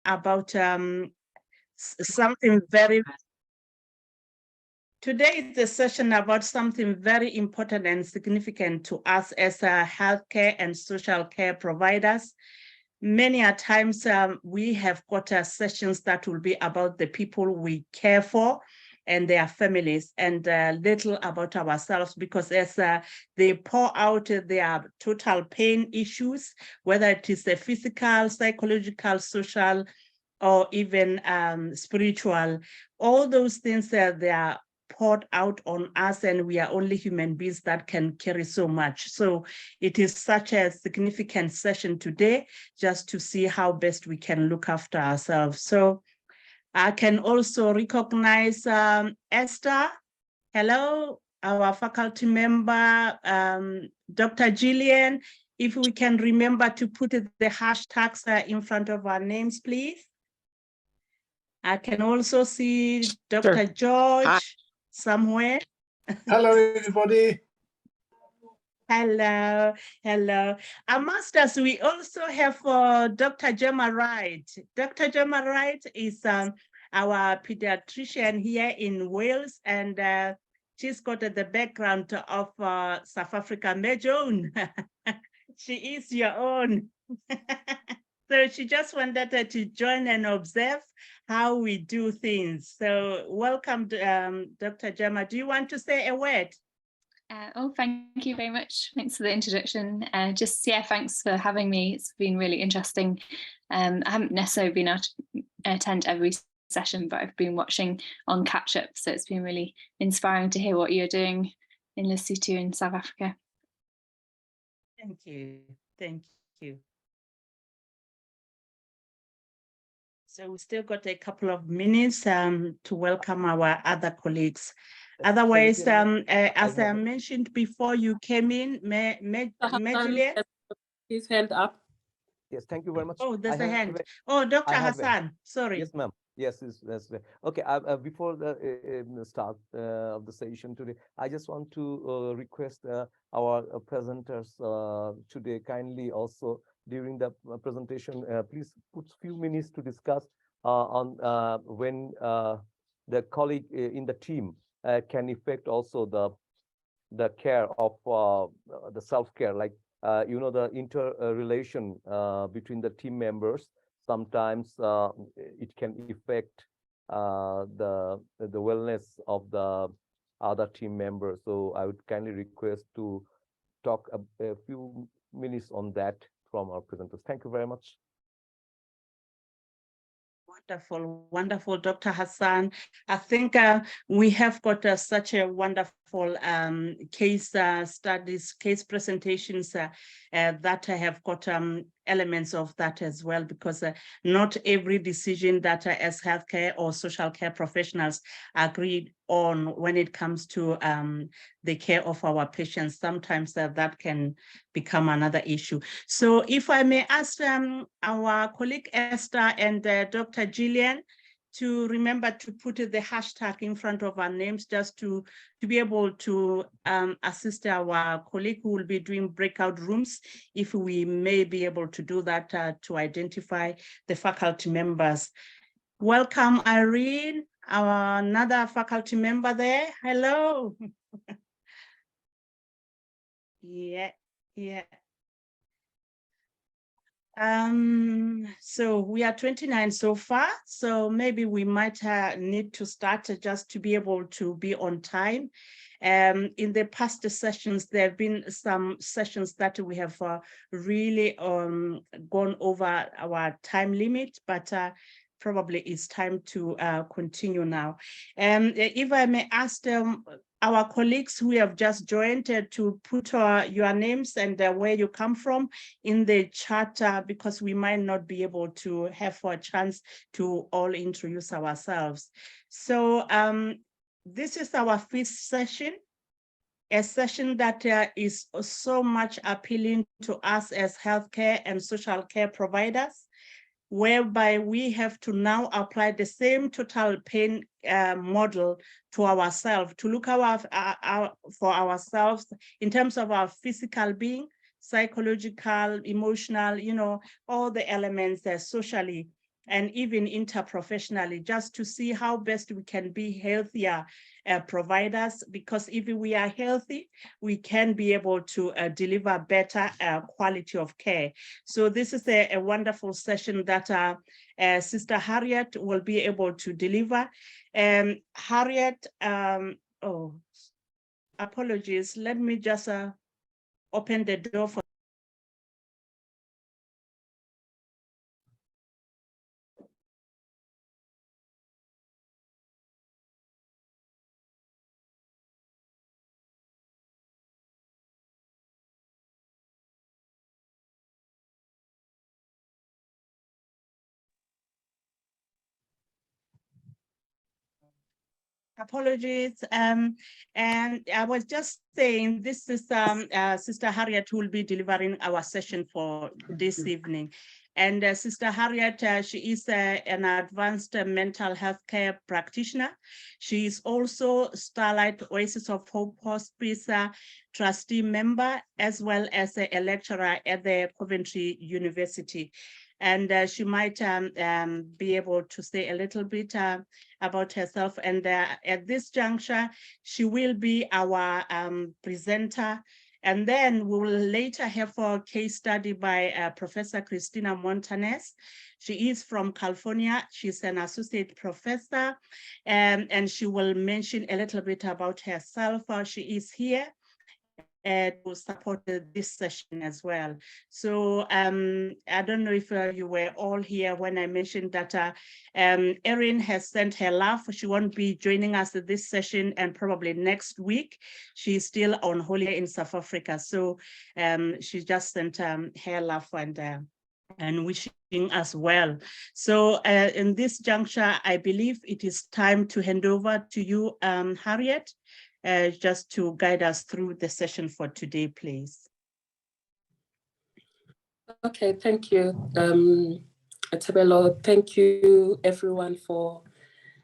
about something very. Today is a session about something very important and significant to us as healthcare and social care providers. Many a times we have got sessions that will be about the people we care for and their families, and little about ourselves, because as they pour out their total pain issues, whether it is the physical, psychological, social, or even spiritual, all those things they are poured out on us, and we are only human beings that can carry so much. So it is such a significant session today, just to see how best we can look after ourselves. So I can also recognize Esther. Hello, our faculty member, Dr. Gillian. If we can remember to put the hashtags in front of our names, please. I can also see Dr. Sure. George somewhere. Hello, everybody. Hello, hello. Masters, we also have Dr. Gemma Wright. Dr. Gemma Wright is our pediatrician here in Wales, and she's got the background of South Africa, Major. She is your own. So she just wanted to join and observe how we do things. So welcome, Dr. Gemma. Do you want to say a word? Thank you very much. Thanks for the introduction. Thanks for having me. It's been really interesting. I haven't necessarily been able to attend every session, but I've been watching on catch up. So it's been really inspiring to hear what you're doing in Lesotho in South Africa. Thank you. Thank you. So we still got a couple of minutes to welcome our other colleagues. Otherwise, as I mentioned before you came in, Julian? His hand up. Yes, thank you very much. Oh, there's a hand. Oh, Dr. Hassan, sorry. Yes, ma'am. Yes, yes. Okay, before the start of the session today, I just want to request our presenters today kindly also during the presentation, please put a few minutes to discuss on when the colleague in the team can affect also the care of the self-care, like the interrelation between the team members. Sometimes it can affect the wellness of the other team members. So I would kindly request to talk a few minutes on that from our presenters. Thank you very much. Wonderful, wonderful, Dr. Hassan. I think we have got such a wonderful case studies, case presentations that have got elements of that as well, because not every decision that as healthcare or social care professionals agreed on when it comes to the care of our patients, sometimes that can become another issue. So if I may ask our colleague Esther and Dr. Gillian to remember to put the hashtag in front of our names, just to be able to assist our colleague who will be doing breakout rooms, if we may be able to do that to identify the faculty members. Welcome, Irene, another faculty member there. Hello. Yeah. So we are 29 so far, so maybe we might need to start just to be able to be on time. In the past sessions, there have been some sessions that we have really gone over our time limit, but probably it's time to continue now. If I may ask our colleagues who have just joined to put your names and where you come from in the chat, because we might not be able to have a chance to all introduce ourselves. So this is our fifth session, a session that is so much appealing to us as healthcare and social care providers, whereby we have to now apply the same total pain model to ourselves, to look for ourselves in terms of our physical being, psychological, emotional, all the elements socially, and even interprofessionally, just to see how best we can be healthier providers, because if we are healthy, we can be able to deliver better quality of care. So this is a wonderful session that Sister Harriet will be able to deliver. Harriet, oh, apologies, let me just open the door for apologies. And I was just saying, this is Sister Harriet who will be delivering our session for this evening. And Sister Harriet, she is an advanced mental health care practitioner. She is also Starlight Oasis of Hope Hospice trustee member, as well as a lecturer at the Coventry University. And she might be able to say a little bit about herself. And at this juncture, she will be our presenter. And then we will later have a case study by Professor Cristina Montanez. She is from California. She's an associate professor, and she will mention a little bit about herself. She is here to support this session as well. So I don't know if you were all here when I mentioned that Erin has sent her love. She won't be joining us at this session, and probably next week. She's still on holiday in South Africa. So she just sent her love and wishing us well. So in this juncture, I believe it is time to hand over to you, Harriet, just to guide us through the session for today, please. Okay, thank you, Tebello. Thank you, everyone, for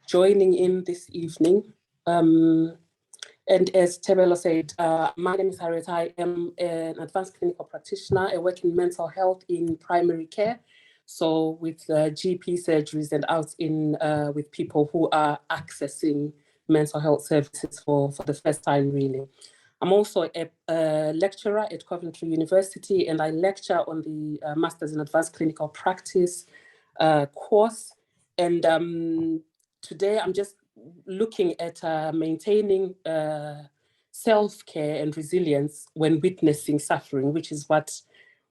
joining in this evening. And as Tebello said, my name is Harriet. I am an advanced clinical practitioner. I work in mental health in primary care, so with GP surgeries and out in with people who are accessing mental health services for the first time, really. I'm also a lecturer at Coventry University, and I lecture on the Masters in Advanced Clinical Practice course. And today I'm just looking at maintaining self-care and resilience when witnessing suffering, which is what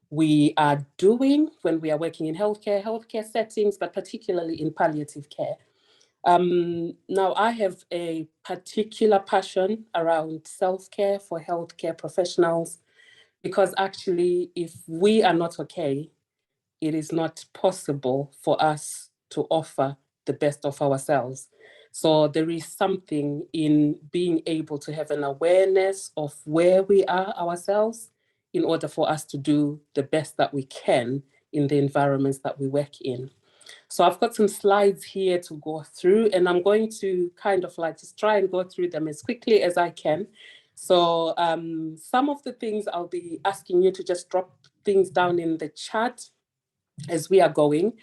we are doing when we are working in healthcare settings, but particularly in palliative care. Now, I have a particular passion around self-care for healthcare professionals, because actually, if we are not okay, it is not possible for us to offer the best of ourselves. So there is something in being able to have an awareness of where we are ourselves in order for us to do the best that we can in the environments that we work in. So I've got some slides here to go through, and I'm going to kind of like just try and go through them as quickly as I can. So some of the things I'll be asking you to just drop things down in the chat as we are going.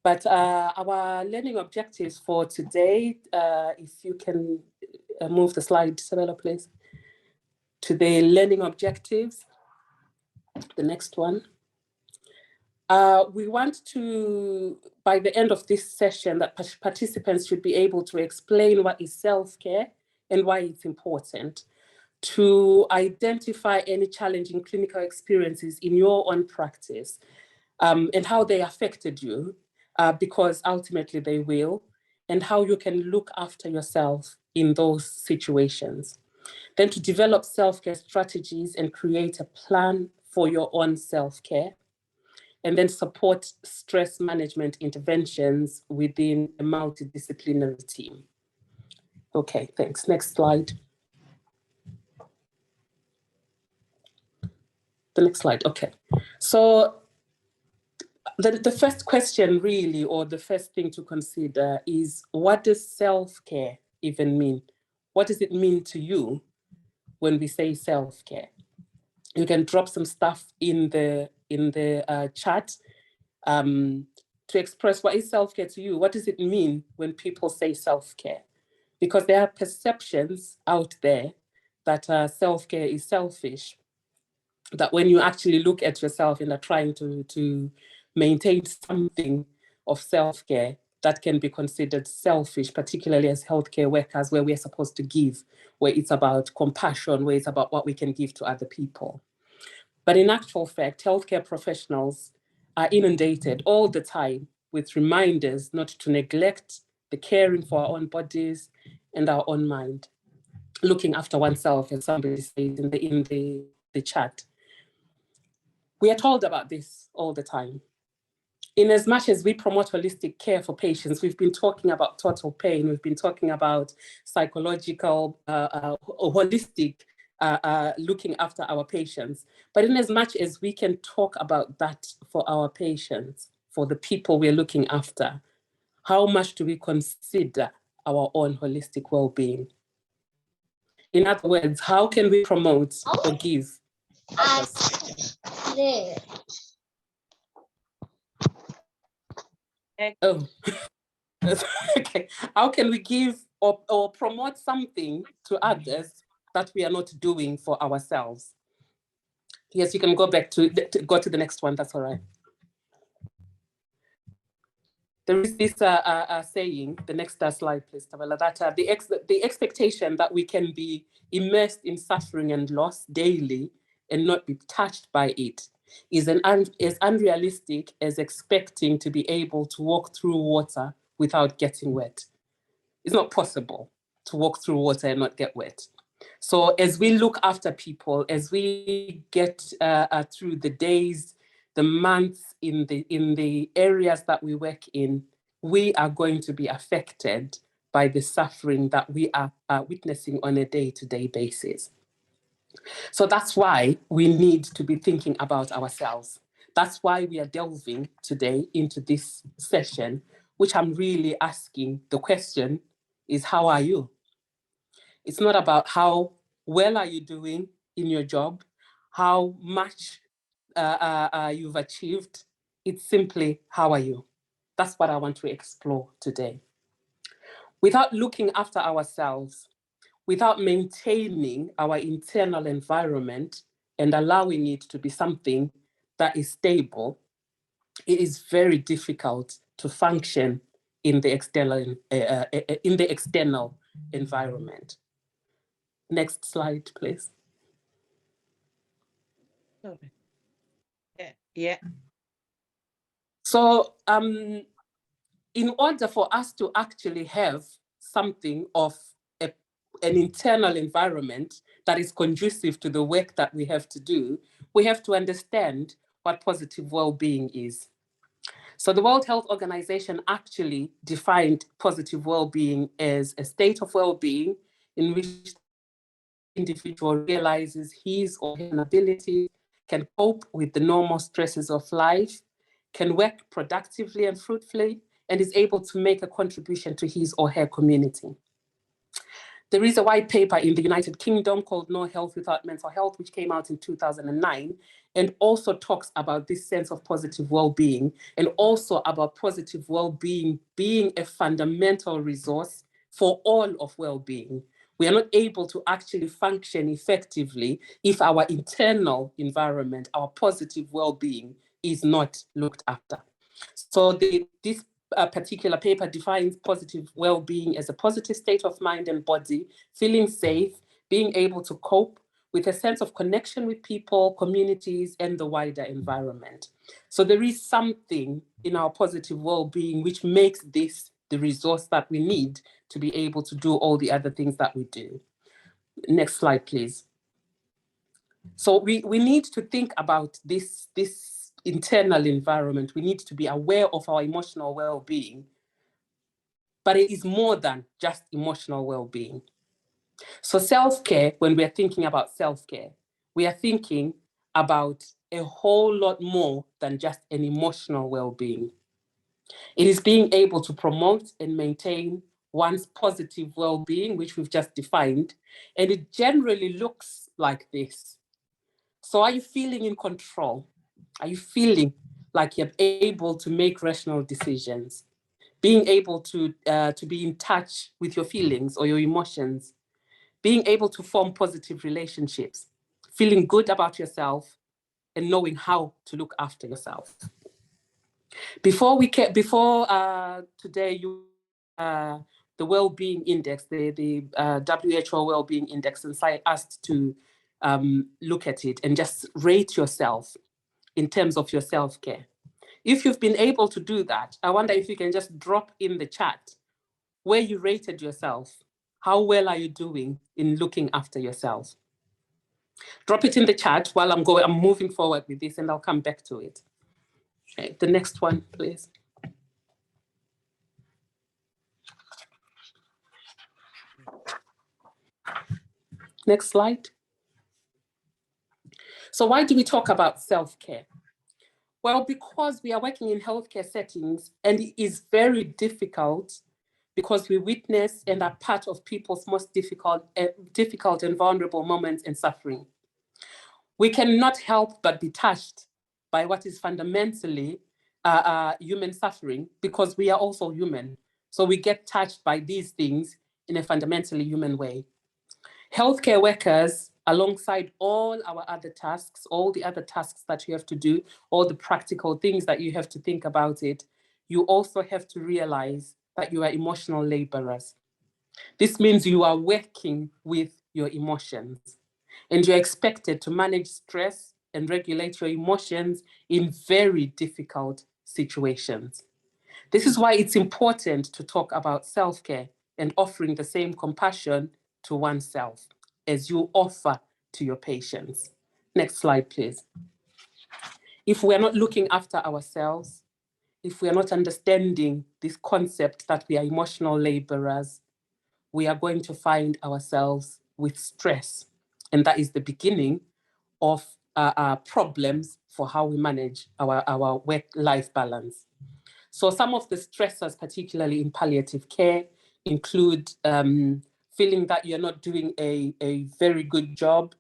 But our learning objectives for today, if you can move the slide, Tebello, please, to the learning objectives, the next one. We want to, by the end of this session, that participants should be able to explain what is self-care and why it's important, to identify any challenging clinical experiences in your own practice and how they affected you, because ultimately they will, and how you can look after yourself in those situations. Then to develop self-care strategies and create a plan for your own self-care. And then support stress management interventions within a multidisciplinary team. Okay, thanks. Next slide. The next slide, okay. So the first question really, or the first thing to consider is, what does self-care even mean? What does it mean to you when we say self-care? You can drop some stuff in the chat to express what is self-care to you. What does it mean when people say self-care? Because there are perceptions out there that self-care is selfish, that when you actually look at yourself and are trying to maintain something of self-care, that can be considered selfish, particularly as healthcare workers, where we're supposed to give, where it's about compassion, where it's about what we can give to other people. But in actual fact, healthcare professionals are inundated all the time with reminders not to neglect the caring for our own bodies and our own mind. Looking after oneself, as somebody says in the chat. We are told about this all the time. In as much as we promote holistic care for patients, we've been talking about total pain, we've been talking about psychological, holistic looking after our patients. But in as much as we can talk about that for our patients, for the people we're looking after, how much do we consider our own holistic well-being? In other words, how can we promote or give? Oh, okay. How can we give or promote something to others that we are not doing for ourselves? Yes, you can go back to go to the next one. That's all right. There is this saying, the next slide, please, Tebello, that the expectation that we can be immersed in suffering and loss daily and not be touched by it is as unrealistic as expecting to be able to walk through water without getting wet. It's not possible to walk through water and not get wet. So as we look after people, as we get through the days, the months in the areas that we work in, we are going to be affected by the suffering that we are witnessing on a day-to-day basis. So that's why we need to be thinking about ourselves. That's why we are delving today into this session, which I'm really asking the question is, how are you? It's not about how well are you doing in your job, how much you've achieved. It's simply, how are you? That's what I want to explore today. Without looking after ourselves, without maintaining our internal environment and allowing it to be something that is stable, it is very difficult to function in the external environment. Next slide, please. Yeah. So in order for us to actually have something of an internal environment that is conducive to the work that we have to do, we have to understand what positive well-being is. So the World Health Organization actually defined positive well-being as a state of well-being in which the individual realizes his or her ability, can cope with the normal stresses of life, can work productively and fruitfully, and is able to make a contribution to his or her community. There is a white paper in the United Kingdom called No Health Without Mental Health, which came out in 2009, and also talks about this sense of positive well-being, and also about positive well-being being a fundamental resource for all of well-being. We are not able to actually function effectively if our internal environment, our positive well-being, is not looked after. So this particular paper defines positive well-being as a positive state of mind and body, feeling safe, being able to cope with a sense of connection with people, communities, and the wider environment. So there is something in our positive well-being which makes this the resource that we need to be able to do all the other things that we do. Next slide, please. So we need to think about this internal environment. We need to be aware of our emotional well-being, but it is more than just emotional well-being. So self-care, when we're thinking about self-care, we are thinking about a whole lot more than just an emotional well-being. It is being able to promote and maintain one's positive well-being, which we've just defined, and it generally looks like this. So are you feeling in control? Are you feeling like you're able to make rational decisions, being able to be in touch with your feelings or your emotions, being able to form positive relationships, feeling good about yourself, and knowing how to look after yourself. Before today, the well-being index, the WHO well-being index, and I asked to look at it and just rate yourself in terms of your self-care. If you've been able to do that, I wonder if you can just drop in the chat where you rated yourself. How well are you doing in looking after yourself? Drop it in the chat while I'm moving forward with this, and I'll come back to it. Okay, the next one, please. Next slide. So why do we talk about self-care? Well, because we are working in healthcare settings, and it is very difficult because we witness and are part of people's most difficult and vulnerable moments and suffering. We cannot help but be touched by what is fundamentally human suffering, because we are also human. So we get touched by these things in a fundamentally human way. Healthcare workers, alongside all our other tasks, all the other tasks that you have to do, all the practical things that you have to think about it, you also have to realize that you are emotional laborers. This means you are working with your emotions, and you're expected to manage stress and regulate your emotions in very difficult situations. This is why it's important to talk about self-care and offering the same compassion to oneself as you offer to your patients. Next slide, please. If we're not looking after ourselves, if we are not understanding this concept that we are emotional laborers, we are going to find ourselves with stress. And that is the beginning of problems for how we manage our work-life balance. So some of the stressors, particularly in palliative care, include feeling that you're not doing a very good job,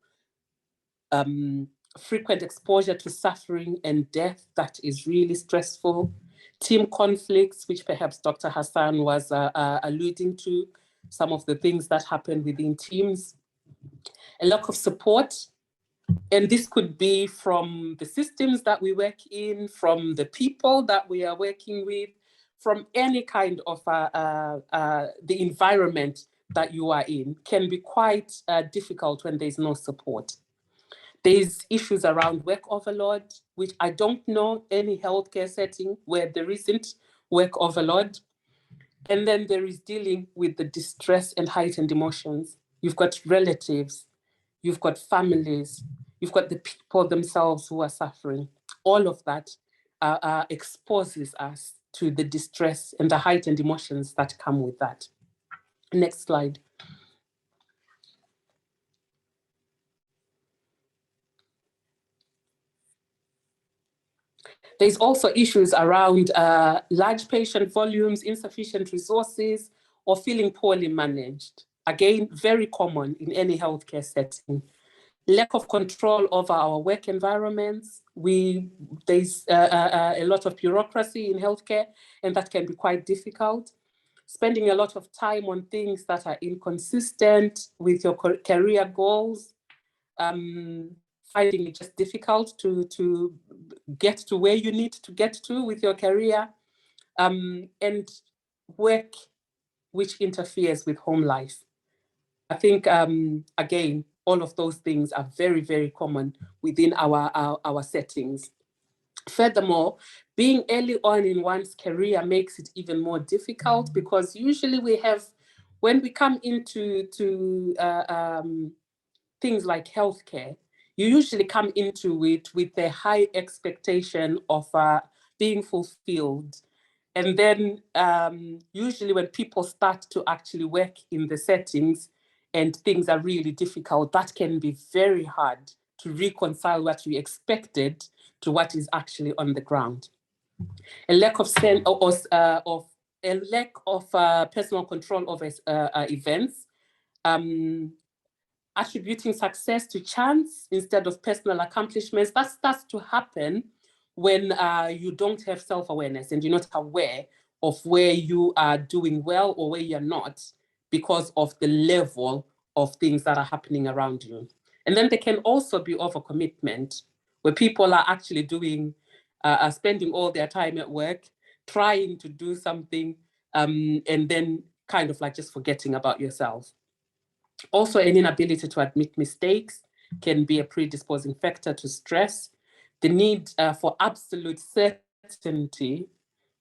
frequent exposure to suffering and death that is really stressful, team conflicts, which perhaps Dr. Hassan was alluding to, some of the things that happen within teams, a lack of support. And this could be from the systems that we work in, from the people that we are working with, from any kind of the environment that you are in, can be quite difficult when there's no support. There's issues around work overload, which I don't know any healthcare setting where there isn't work overload. And then there is dealing with the distress and heightened emotions. You've got relatives, you've got families, you've got the people themselves who are suffering. All of that exposes us to the distress and the heightened emotions that come with that. Next slide. There's also issues around large patient volumes, insufficient resources, or feeling poorly managed. Again, very common in any healthcare setting. Lack of control over our work environments. There's a lot of bureaucracy in healthcare, and that can be quite difficult. Spending a lot of time on things that are inconsistent with your career goals. Finding it just difficult to get to where you need to get to with your career, and work which interferes with home life. I think, again, all of those things are very, very common within our settings. Furthermore, being early on in one's career makes it even more difficult, because usually when we come into things like healthcare, you usually come into it with a high expectation of being fulfilled. And then usually when people start to actually work in the settings and things are really difficult, that can be very hard to reconcile what you expected to what is actually on the ground. A lack of personal control over events, attributing success to chance instead of personal accomplishments. That starts to happen when you don't have self-awareness and you're not aware of where you are doing well or where you're not because of the level of things that are happening around you. And then there can also be overcommitment, where people are actually doing, spending all their time at work, trying to do something, and then kind of like just forgetting about yourself. Also, an inability to admit mistakes can be a predisposing factor to stress. The need for absolute certainty,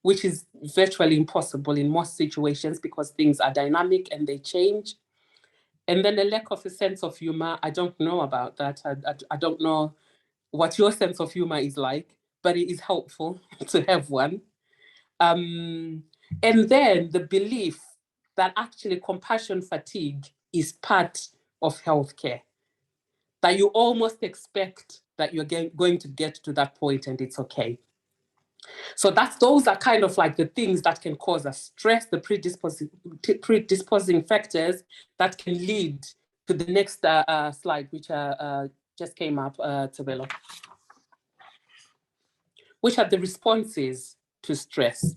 which is virtually impossible in most situations because things are dynamic and they change. And then a lack of a sense of humor. I don't know about that. I don't know what your sense of humor is like, but it is helpful to have one. And then the belief that actually compassion fatigue is part of healthcare, that you almost expect that you're going to get to that point and it's okay. So those are kind of like the things that can cause us stress, the predisposing factors that can lead to the next slide, which just came up, Tebello, which are the responses to stress.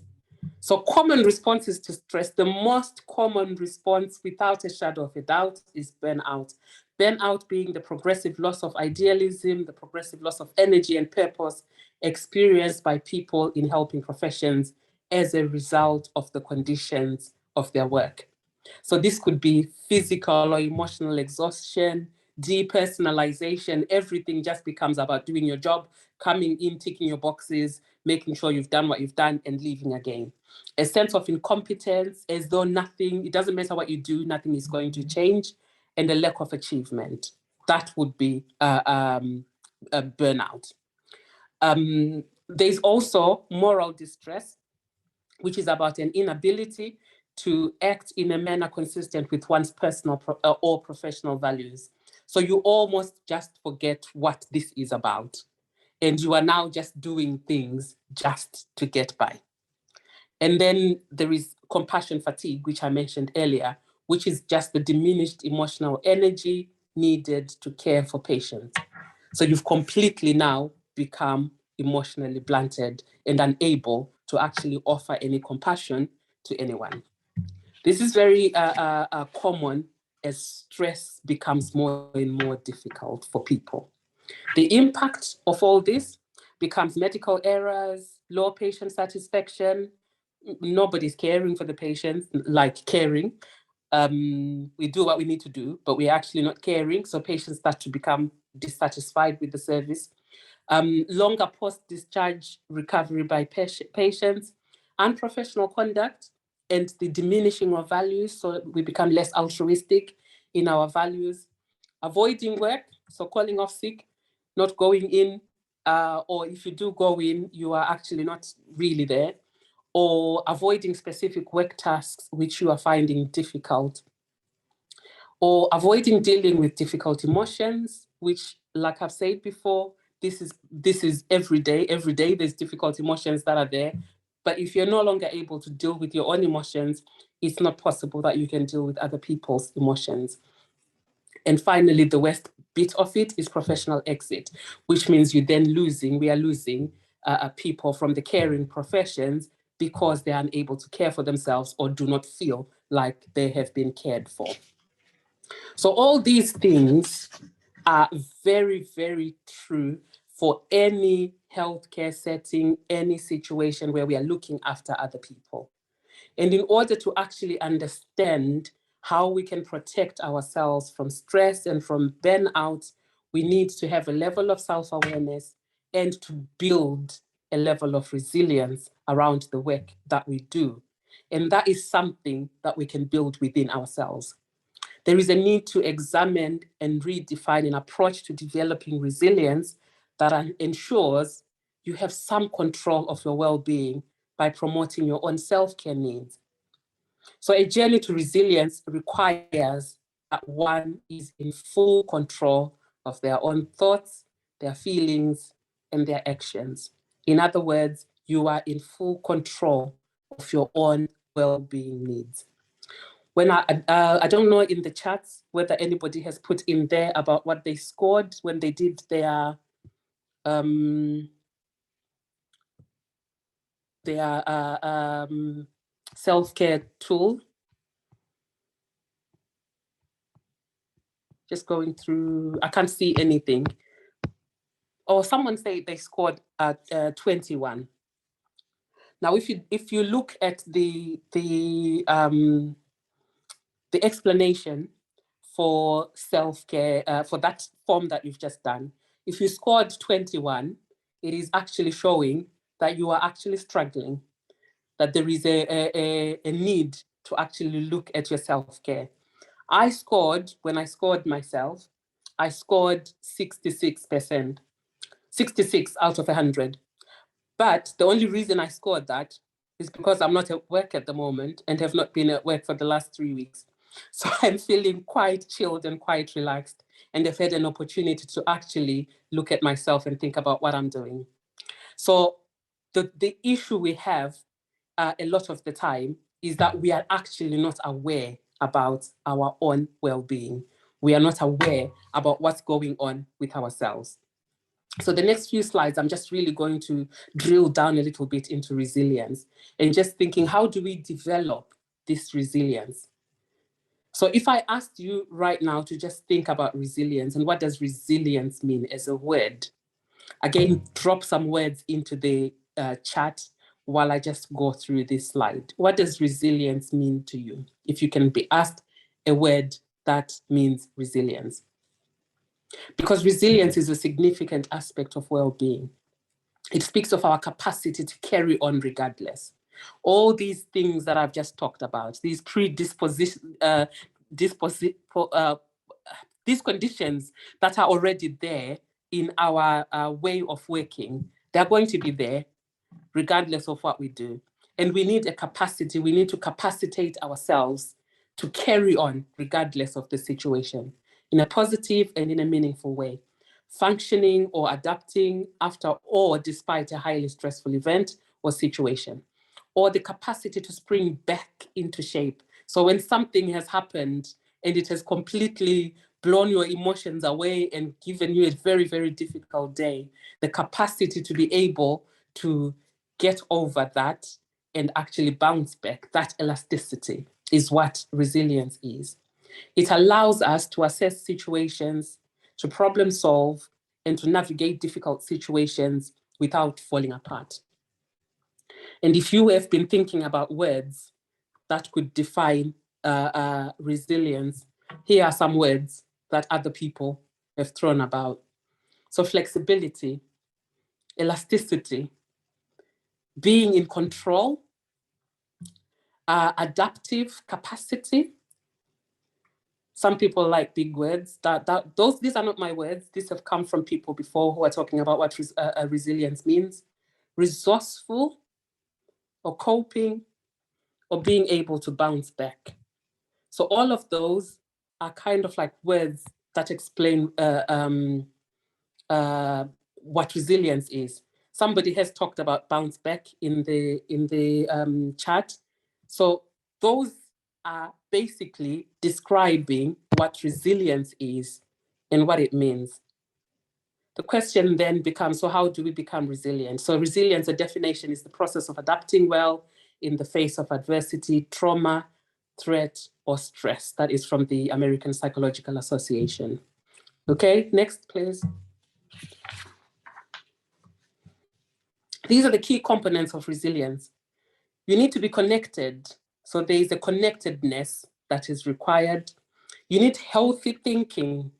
So common responses to stress, the most common response without a shadow of a doubt is burnout. Burnout being the progressive loss of idealism, the progressive loss of energy and purpose experienced by people in helping professions as a result of the conditions of their work. So this could be physical or emotional exhaustion, depersonalization. Everything just becomes about doing your job, coming in, ticking your boxes, making sure you've done what you've done and leaving again. A sense of incompetence, as though nothing, it doesn't matter what you do, nothing is going to change, and a lack of achievement. That would be a burnout. There's also moral distress, which is about an inability to act in a manner consistent with one's personal or professional values. So you almost just forget what this is about. And you are now just doing things just to get by. And then there is compassion fatigue, which I mentioned earlier, which is just the diminished emotional energy needed to care for patients. So you've completely now become emotionally blunted and unable to actually offer any compassion to anyone. This is very common as stress becomes more and more difficult for people. The impact of all this becomes medical errors, low patient satisfaction. Nobody's caring for the patients, like caring. We do what we need to do, but we're actually not caring. So patients start to become dissatisfied with the service. Longer post-discharge recovery by patients, unprofessional conduct, and the diminishing of values. So we become less altruistic in our values. Avoiding work, so calling off sick, not going in, or if you do go in, you are actually not really there, or avoiding specific work tasks which you are finding difficult, or avoiding dealing with difficult emotions, which, like I've said before, this is every day there's difficult emotions that are there. But if you're no longer able to deal with your own emotions, it's not possible that you can deal with other people's emotions. And finally, the worst bit of it is professional exit, which means we are losing people from the caring professions because they're unable to care for themselves or do not feel like they have been cared for. So all these things are very, very true for any healthcare setting, any situation where we are looking after other people. And in order to actually understand how we can protect ourselves from stress and from burnout, we need to have a level of self-awareness and to build a level of resilience around the work that we do. And that is something that we can build within ourselves. There is a need to examine and redefine an approach to developing resilience that ensures you have some control of your well-being by promoting your own self-care needs. So a journey to resilience requires that one is in full control of their own thoughts, their feelings, and their actions. In other words, you are in full control of your own well-being needs. When I don't know in the chats whether anybody has put in there about what they scored when they did their self-care tool. Just going through, I can't see anything. Or someone say they scored at 21. Now, if you look at the explanation for self-care, for that form that you've just done, if you scored 21, it is actually showing that you are actually struggling, that there is a need to actually look at your self-care. When I scored myself, I scored 66%, 66 out of 100. But the only reason I scored that is because I'm not at work at the moment and have not been at work for the last 3 weeks. So I'm feeling quite chilled and quite relaxed, and I've had an opportunity to actually look at myself and think about what I'm doing. So the issue we have a lot of the time is that we are actually not aware about our own well-being. We are not aware about what's going on with ourselves. So the next few slides, I'm just really going to drill down a little bit into resilience and just thinking, how do we develop this resilience? So if I asked you right now to just think about resilience and what does resilience mean as a word, again, drop some words into the chat while I just go through this slide. What does resilience mean to you? If you can be asked a word that means resilience. Because resilience is a significant aspect of well-being. It speaks of our capacity to carry on regardless. All these things that I've just talked about, these these conditions that are already there in our way of working, they're going to be there regardless of what we do. And we need a capacity, we need to capacitate ourselves to carry on regardless of the situation in a positive and in a meaningful way, functioning or adapting after or despite a highly stressful event or situation, or the capacity to spring back into shape. So when something has happened and it has completely blown your emotions away and given you a very, very difficult day, the capacity to be able to get over that and actually bounce back, that elasticity is what resilience is. It allows us to assess situations, to problem solve, and to navigate difficult situations without falling apart. And if you have been thinking about words that could define resilience, here are some words that other people have thrown about. So flexibility, elasticity, being in control, adaptive capacity. Some people like big words. These are not my words. These have come from people before who are talking about what resilience means. Resourceful, or coping, or being able to bounce back. So all of those are kind of like words that explain what resilience is. Somebody has talked about bounce back in the chat. So those are basically describing what resilience is and what it means. The question then becomes, so how do we become resilient? So resilience, the definition is the process of adapting well in the face of adversity, trauma, threat, or stress. That is from the American Psychological Association. Okay, next, please. These are the key components of resilience. You need to be connected. So there is a connectedness that is required. You need healthy thinking.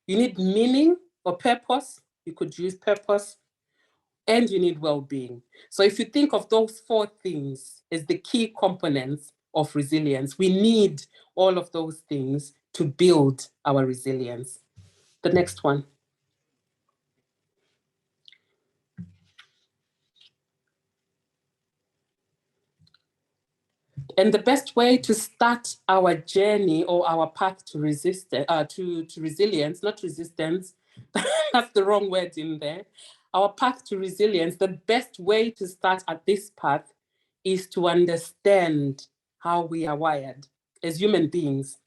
You need meaning or purpose. You could use purpose. And you need well-being. So if you think of those four things as the key components of resilience, we need all of those things to build our resilience. The next one. And the best way to start our journey or our path to resilience, not resistance, that's the wrong word in there. Our path to resilience, the best way to start at this path is to understand how we are wired as human beings.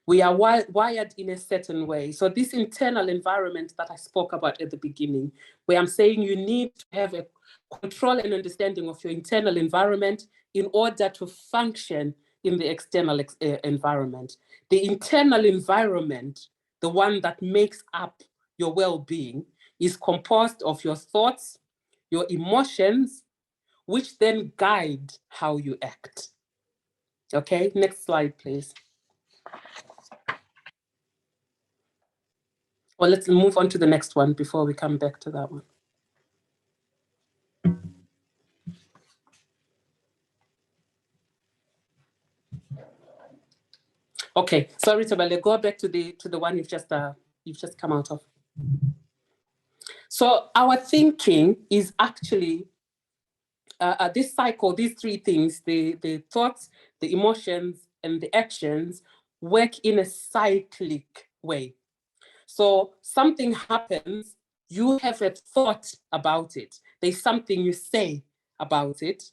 We are wired in a certain way. So this internal environment that I spoke about at the beginning, where I'm saying you need to have a control and understanding of your internal environment in order to function in the external environment. The internal environment, the one that makes up your well-being, is composed of your thoughts, your emotions, which then guide how you act. Okay, next slide, please. Or let's move on to the next one before we come back to that one. Okay, sorry, Tebello, go back to the one you've just come out of. So our thinking is actually this cycle, these three things, the thoughts, the emotions, and the actions work in a cyclic way. So something happens, you have a thought about it. There's something you say about it.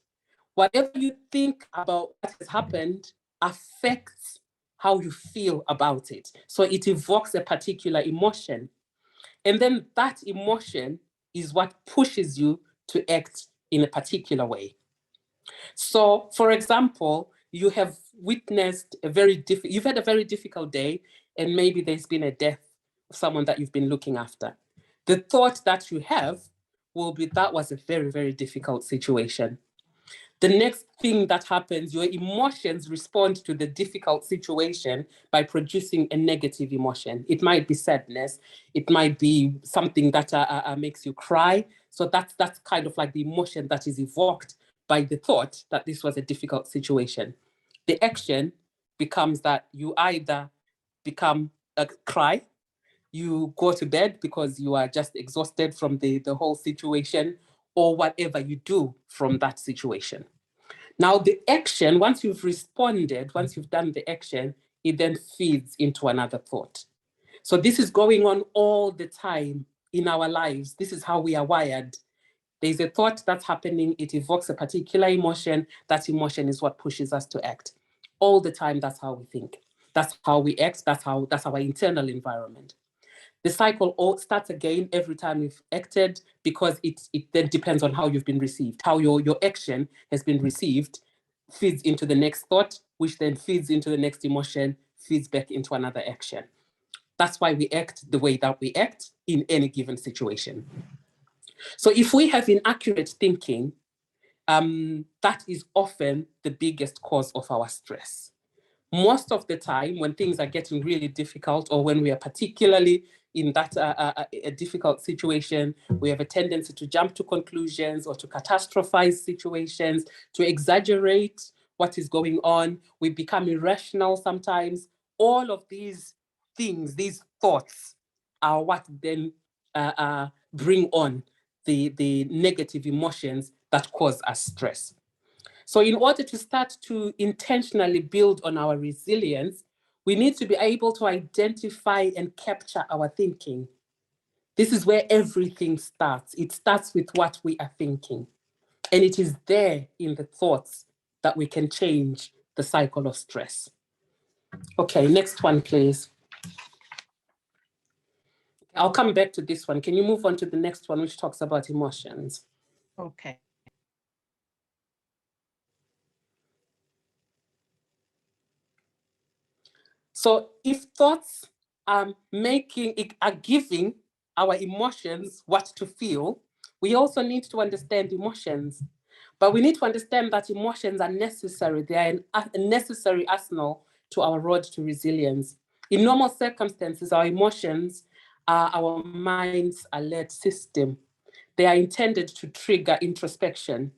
Whatever you think about what has happened affects how you feel about it. So it evokes a particular emotion. And then that emotion is what pushes you to act in a particular way. So, for example, you have witnessed you've had a very difficult day, and maybe there's been a death of someone that you've been looking after. The thought that you have will be, that was a very, very difficult situation. The next thing that happens, your emotions respond to the difficult situation by producing a negative emotion. It might be sadness. It might be something that makes you cry. So that's kind of like the emotion that is evoked by the thought that this was a difficult situation. The action becomes that you either cry, you go to bed because you are just exhausted from the whole situation, or whatever you do from that situation. Now, the action, once you've responded, once you've done the action, it then feeds into another thought. So this is going on all the time in our lives. This is how we are wired. There's a thought that's happening. It evokes a particular emotion. That emotion is what pushes us to act. All the time, that's how we think. That's how we act. That's our internal environment. The cycle all starts again every time you've acted, because it then depends on how you've been received. How your action has been received feeds into the next thought, which then feeds into the next emotion, feeds back into another action. That's why we act the way that we act in any given situation. So if we have inaccurate thinking, that is often the biggest cause of our stress. Most of the time, when things are getting really difficult, or when we are particularly in that a difficult situation, we have a tendency to jump to conclusions or to catastrophize situations, to exaggerate what is going on. We become irrational sometimes. All of these things, these thoughts, are what then bring on the negative emotions that cause us stress. So in order to start to intentionally build on our resilience, we need to be able to identify and capture our thinking. This is where everything starts. It starts with what we are thinking. And it is there in the thoughts that we can change the cycle of stress. Okay, next one, please. I'll come back to this one. Can you move on to the next one, which talks about emotions? Okay. So if thoughts are giving our emotions what to feel, we also need to understand emotions. But we need to understand that emotions are necessary. They are a necessary arsenal to our road to resilience. In normal circumstances, our emotions are our mind's alert system. They are intended to trigger introspection.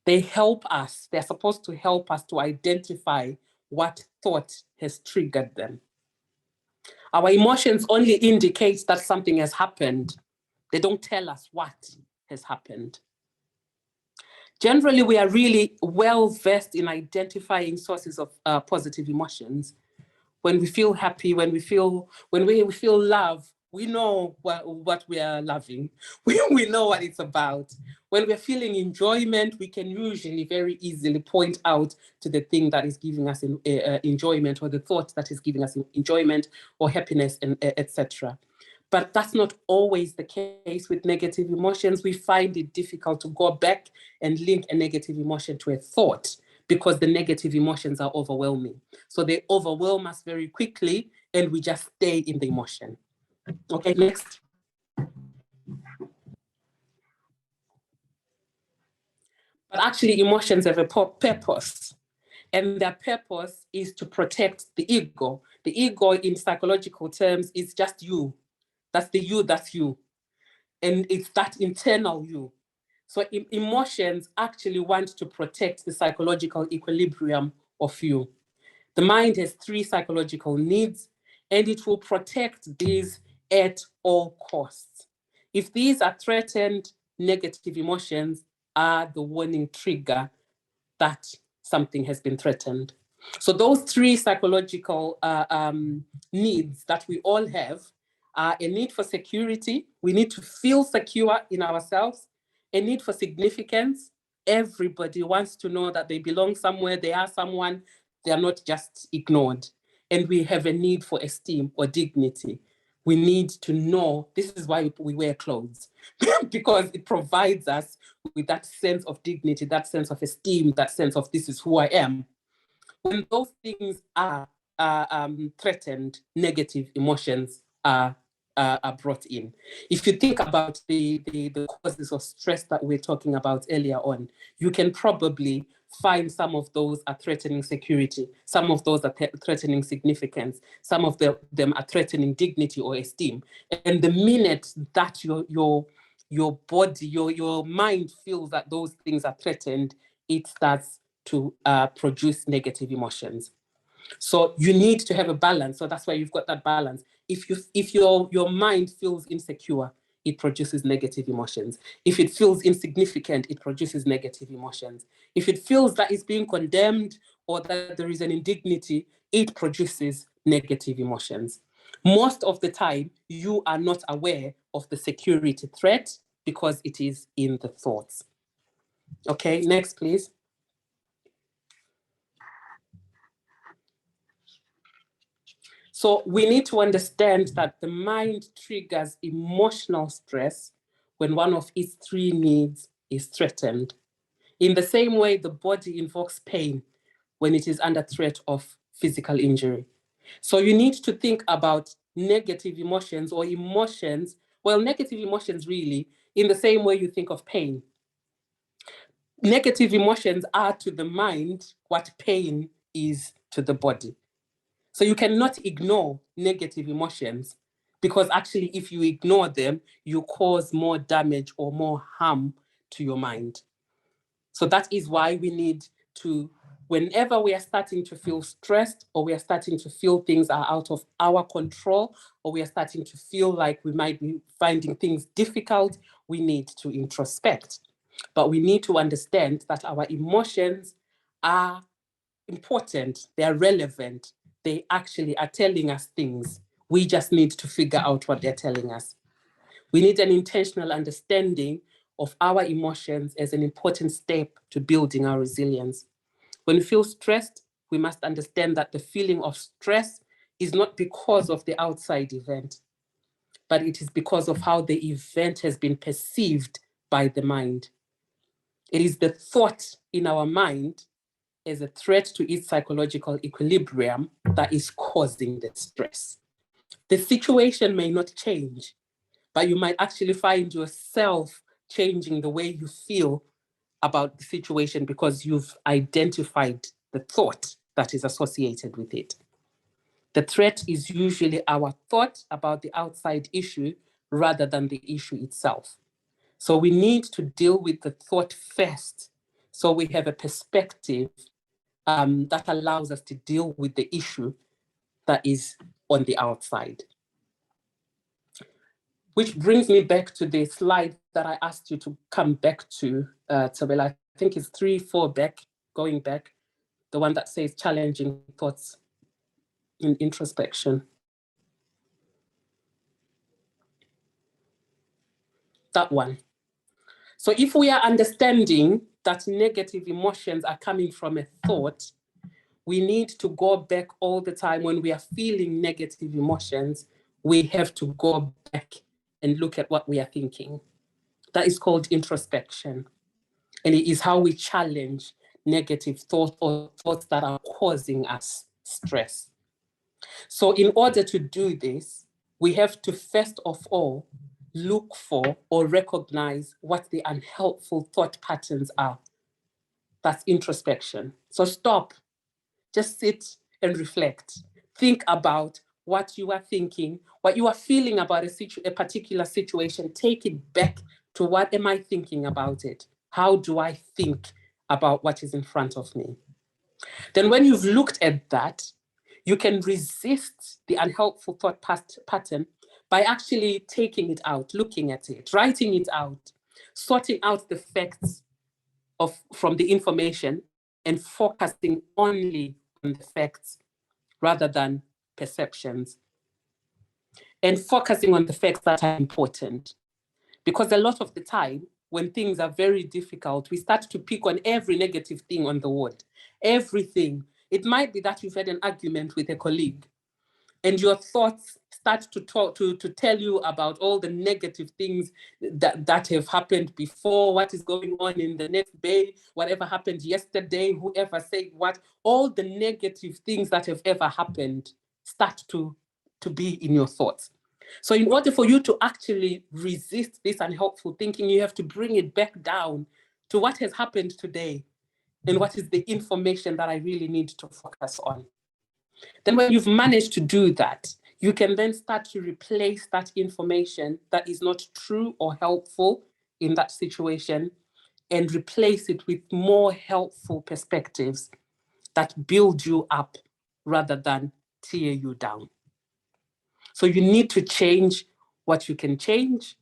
They help us. They're supposed to help us to identify what thought has triggered them. Our emotions only indicate that something has happened. They don't tell us what has happened. Generally, we are really well versed in identifying sources of positive emotions. When we feel happy, when we feel love, we know what we are loving. We know what it's about. When we're feeling enjoyment, we can usually very easily point out to the thing that is giving us enjoyment, or the thought that is giving us enjoyment or happiness, and etc. But that's not always the case with negative emotions. We find it difficult to go back and link a negative emotion to a thought because the negative emotions are overwhelming. So they overwhelm us very quickly and we just stay in the emotion. Okay, next. But actually emotions have a purpose. And their purpose is to protect the ego. The ego in psychological terms is just you. That's the you, that's you. And it's that internal you. So emotions actually want to protect the psychological equilibrium of you. The mind has 3 psychological needs, and it will protect these at all costs. If these are threatened, negative emotions are the warning trigger that something has been threatened. So those 3 psychological needs that we all have are a need for security. We need to feel secure in ourselves. A need for significance. Everybody wants to know that they belong somewhere, they are someone, they are not just ignored. And we have a need for esteem or dignity. We need to know, this is why we wear clothes, because it provides us with that sense of dignity, that sense of esteem, that sense of this is who I am. When those things are threatened, negative emotions are brought in. If you think about the causes of stress that we're talking about earlier on, you can probably find some of those are threatening security, some of those are threatening significance, some of them are threatening dignity or esteem. And the minute that your body, your mind feels that those things are threatened, it starts to produce negative emotions. So you need to have a balance. So that's why you've got that balance. If your mind feels insecure, it produces negative emotions. If it feels insignificant, it produces negative emotions. If it feels that it's being condemned or that there is an indignity, it produces negative emotions. Most of the time, you are not aware of the security threat because it is in the thoughts. Okay, next, please. So we need to understand that the mind triggers emotional stress when one of its 3 needs is threatened. In the same way, the body invokes pain when it is under threat of physical injury. So you need to think about negative emotions or emotions, well, negative emotions really, in the same way you think of pain. Negative emotions are to the mind what pain is to the body. So you cannot ignore negative emotions because actually if you ignore them, you cause more damage or more harm to your mind. So that is why we need to, whenever we are starting to feel stressed or we are starting to feel things are out of our control or we are starting to feel like we might be finding things difficult, we need to introspect. But we need to understand that our emotions are important, they are relevant, they actually are telling us things. We just need to figure out what they're telling us. We need an intentional understanding of our emotions as an important step to building our resilience. When we feel stressed, we must understand that the feeling of stress is not because of the outside event, but it is because of how the event has been perceived by the mind. It is the thought in our mind as a threat to its psychological equilibrium that is causing the stress. The situation may not change, but you might actually find yourself changing the way you feel about the situation because you've identified the thought that is associated with it. The threat is usually our thought about the outside issue rather than the issue itself. So we need to deal with the thought first so we have a perspective that allows us to deal with the issue that is on the outside. Which brings me back to the slide that I asked you to come back to, Tebello. I think it's 3, 4 back, going back, the one that says challenging thoughts in introspection. That one. So if we are understanding that negative emotions are coming from a thought, we need to go back all the time when we are feeling negative emotions. we have to go back and look at what we are thinking. That is called introspection. And it is how we challenge negative thoughts or thoughts that are causing us stress. So in order to do this, we have to first of all look for or recognize what the unhelpful thought patterns are. That's introspection. So stop, just sit and reflect. Think about what you are thinking, what you are feeling about a particular situation. Take it back to what am I thinking about it? How do I think about what is in front of me? Then when you've looked at that, you can resist the unhelpful thought pattern by actually taking it out, looking at it, writing it out, sorting out the facts from the information and focusing only on the facts rather than perceptions. And focusing on the facts that are important. Because a lot of the time, when things are very difficult, we start to pick on every negative thing on the world, everything. It might be that you've had an argument with a colleague and your thoughts start to tell you about all the negative things that have happened before, what is going on in the next day, whatever happened yesterday, whoever said what, all the negative things that have ever happened start to be in your thoughts. So in order for you to actually resist this unhelpful thinking, you have to bring it back down to what has happened today and what is the information that I really need to focus on. Then when you've managed to do that, you can then start to replace that information that is not true or helpful in that situation and replace it with more helpful perspectives that build you up rather than tear you down. So you need to change what you can change,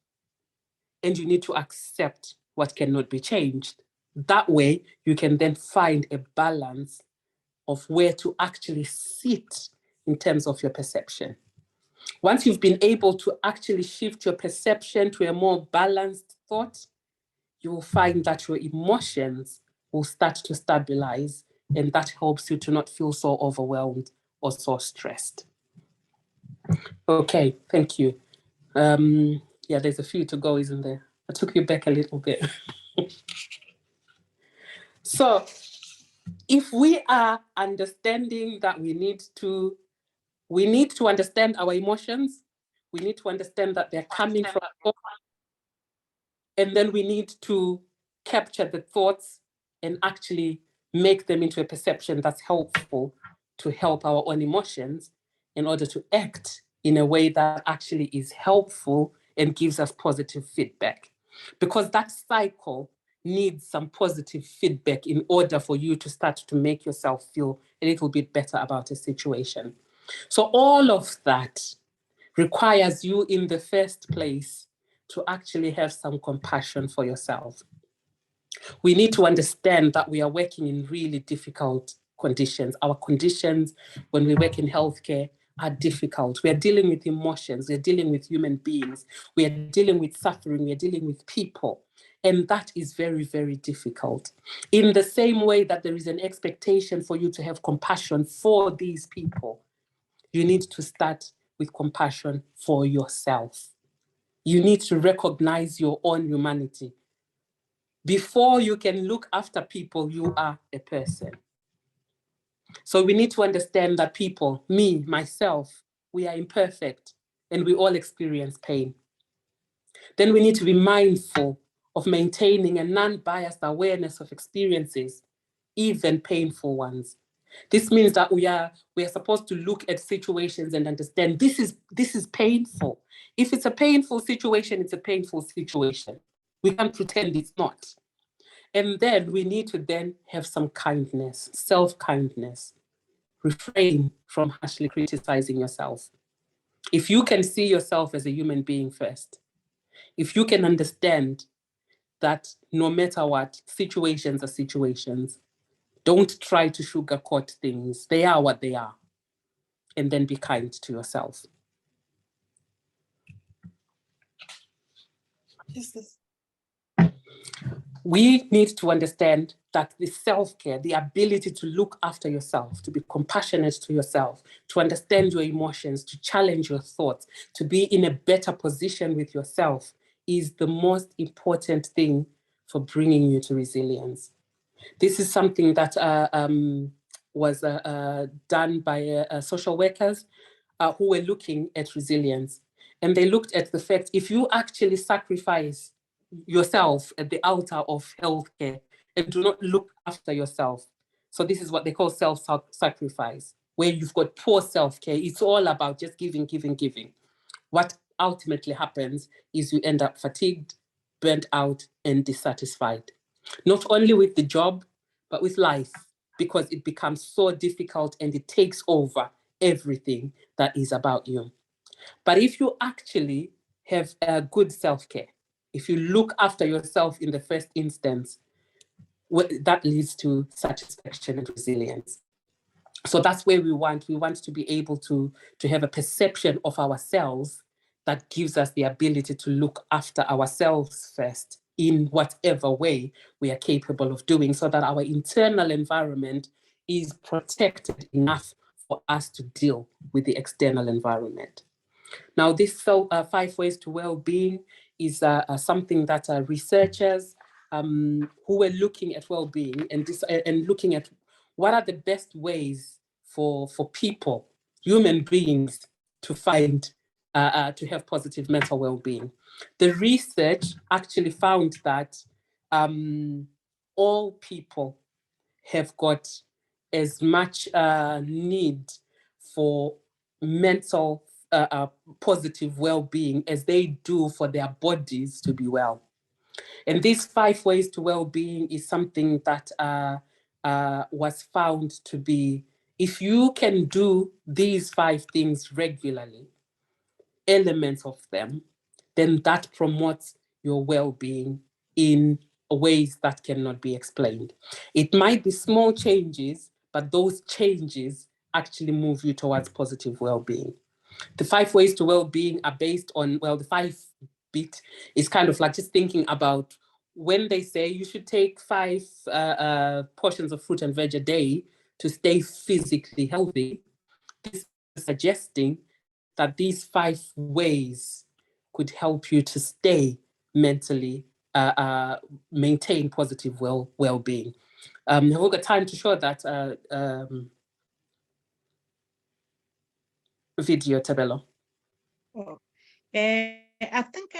and you need to accept what cannot be changed. That way, you can then find a balance of where to actually sit in terms of your perception. Once you've been able to actually shift your perception to a more balanced thought, you will find that your emotions will start to stabilize, and that helps you to not feel so overwhelmed or so stressed. Okay, thank you. Yeah, there's a few to go, isn't there? I took you back a little bit. So if we are understanding that we need to understand our emotions, we need to understand that they're coming from thoughts, and then we need to capture the thoughts and actually make them into a perception that's helpful to help our own emotions in order to act in a way that actually is helpful and gives us positive feedback. Because that cycle needs some positive feedback in order for you to start to make yourself feel a little bit better about a situation. So all of that requires you in the first place to actually have some compassion for yourself. We need to understand that we are working in really difficult conditions. Our conditions when we work in healthcare are difficult. We are dealing with emotions, we're dealing with human beings, we are dealing with suffering, we are dealing with people. And that is very, very difficult. In the same way that there is an expectation for you to have compassion for these people, you need to start with compassion for yourself. You need to recognize your own humanity. Before you can look after people, you are a person. So we need to understand that people, me, myself, we are imperfect and we all experience pain. Then we need to be mindful of maintaining a non-biased awareness of experiences, even painful ones. This means that we are supposed to look at situations and understand this is painful. If it's a painful situation, it's a painful situation. We can't pretend it's not. And then we need to then have some kindness, self-kindness. Refrain from harshly criticizing yourself. If you can see yourself as a human being first, if you can understand that no matter what, situations are situations, don't try to sugarcoat things. They are what they are. And then be kind to yourself. We need to understand that the self-care, the ability to look after yourself, to be compassionate to yourself, to understand your emotions, to challenge your thoughts, to be in a better position with yourself is the most important thing for bringing you to resilience. This is something that was done by social workers who were looking at resilience. And they looked at the fact, if you actually sacrifice yourself at the altar of healthcare and do not look after yourself, so this is what they call self-sacrifice, where you've got poor self-care. It's all about just giving, giving, giving. What ultimately happens is you end up fatigued, burnt out, and dissatisfied. Not only with the job, but with life, because it becomes so difficult and it takes over everything that is about you. But if you actually have a good self-care, if you look after yourself in the first instance, that leads to satisfaction and resilience. So that's where we want to be able to have a perception of ourselves that gives us the ability to look after ourselves first in whatever way we are capable of doing, so that our internal environment is protected enough for us to deal with the external environment. Now, this 5 ways to well-being is something that researchers who were looking at well-being and looking at what are the best ways for people, human beings, to find, to have positive mental well-being. The research actually found that all people have got as much need for mental positive well-being as they do for their bodies to be well. And these 5 ways to well-being is something that was found to be, if you can do these 5 things regularly, elements of them, then that promotes your well-being in ways that cannot be explained. It might be small changes, but those changes actually move you towards positive well-being. The 5 ways to well-being are based on, well, the 5 bit is kind of like just thinking about when they say you should take 5 portions of fruit and veg a day to stay physically healthy. This is suggesting that these 5 ways could help you to stay mentally, maintain positive well-being. Have we got time to show that video, Tebello? Oh, I think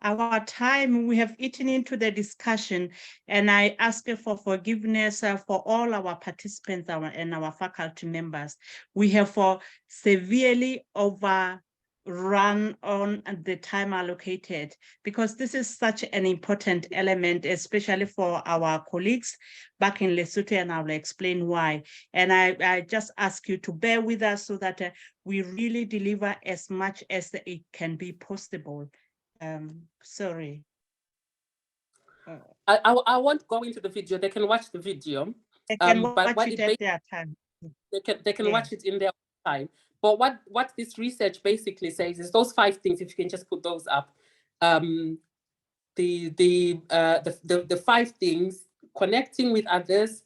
our time, we have eaten into the discussion, and I ask for forgiveness for all our participants and our faculty members. We have severely overrun on the time allocated, because this is such an important element, especially for our colleagues back in Lesotho, and I will explain why. And I just ask you to bear with us so that we really deliver as much as it can be possible. Sorry. I won't go into the video. They can watch the video. They can but watch it at their time. They can watch it in their time. But what this research basically says is those 5 things, if you can just put those up, the 5 things: connecting with others,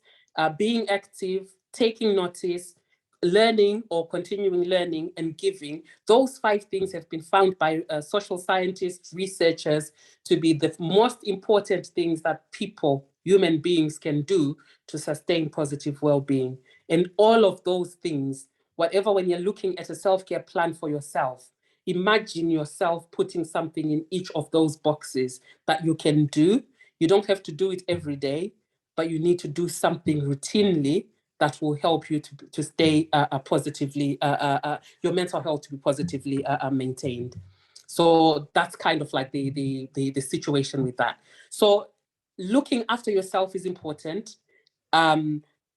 being active, taking notice, learning or continuing learning, and giving. Those 5 things have been found by social scientists, researchers, to be the most important things that people, human beings, can do to sustain positive well-being. And all of those things, whatever, when you're looking at a self-care plan for yourself, imagine yourself putting something in each of those boxes that you can do. You don't have to do it every day, but you need to do something routinely that will help you to stay positively, your mental health to be positively maintained. So that's kind of like the situation with that. So looking after yourself is important.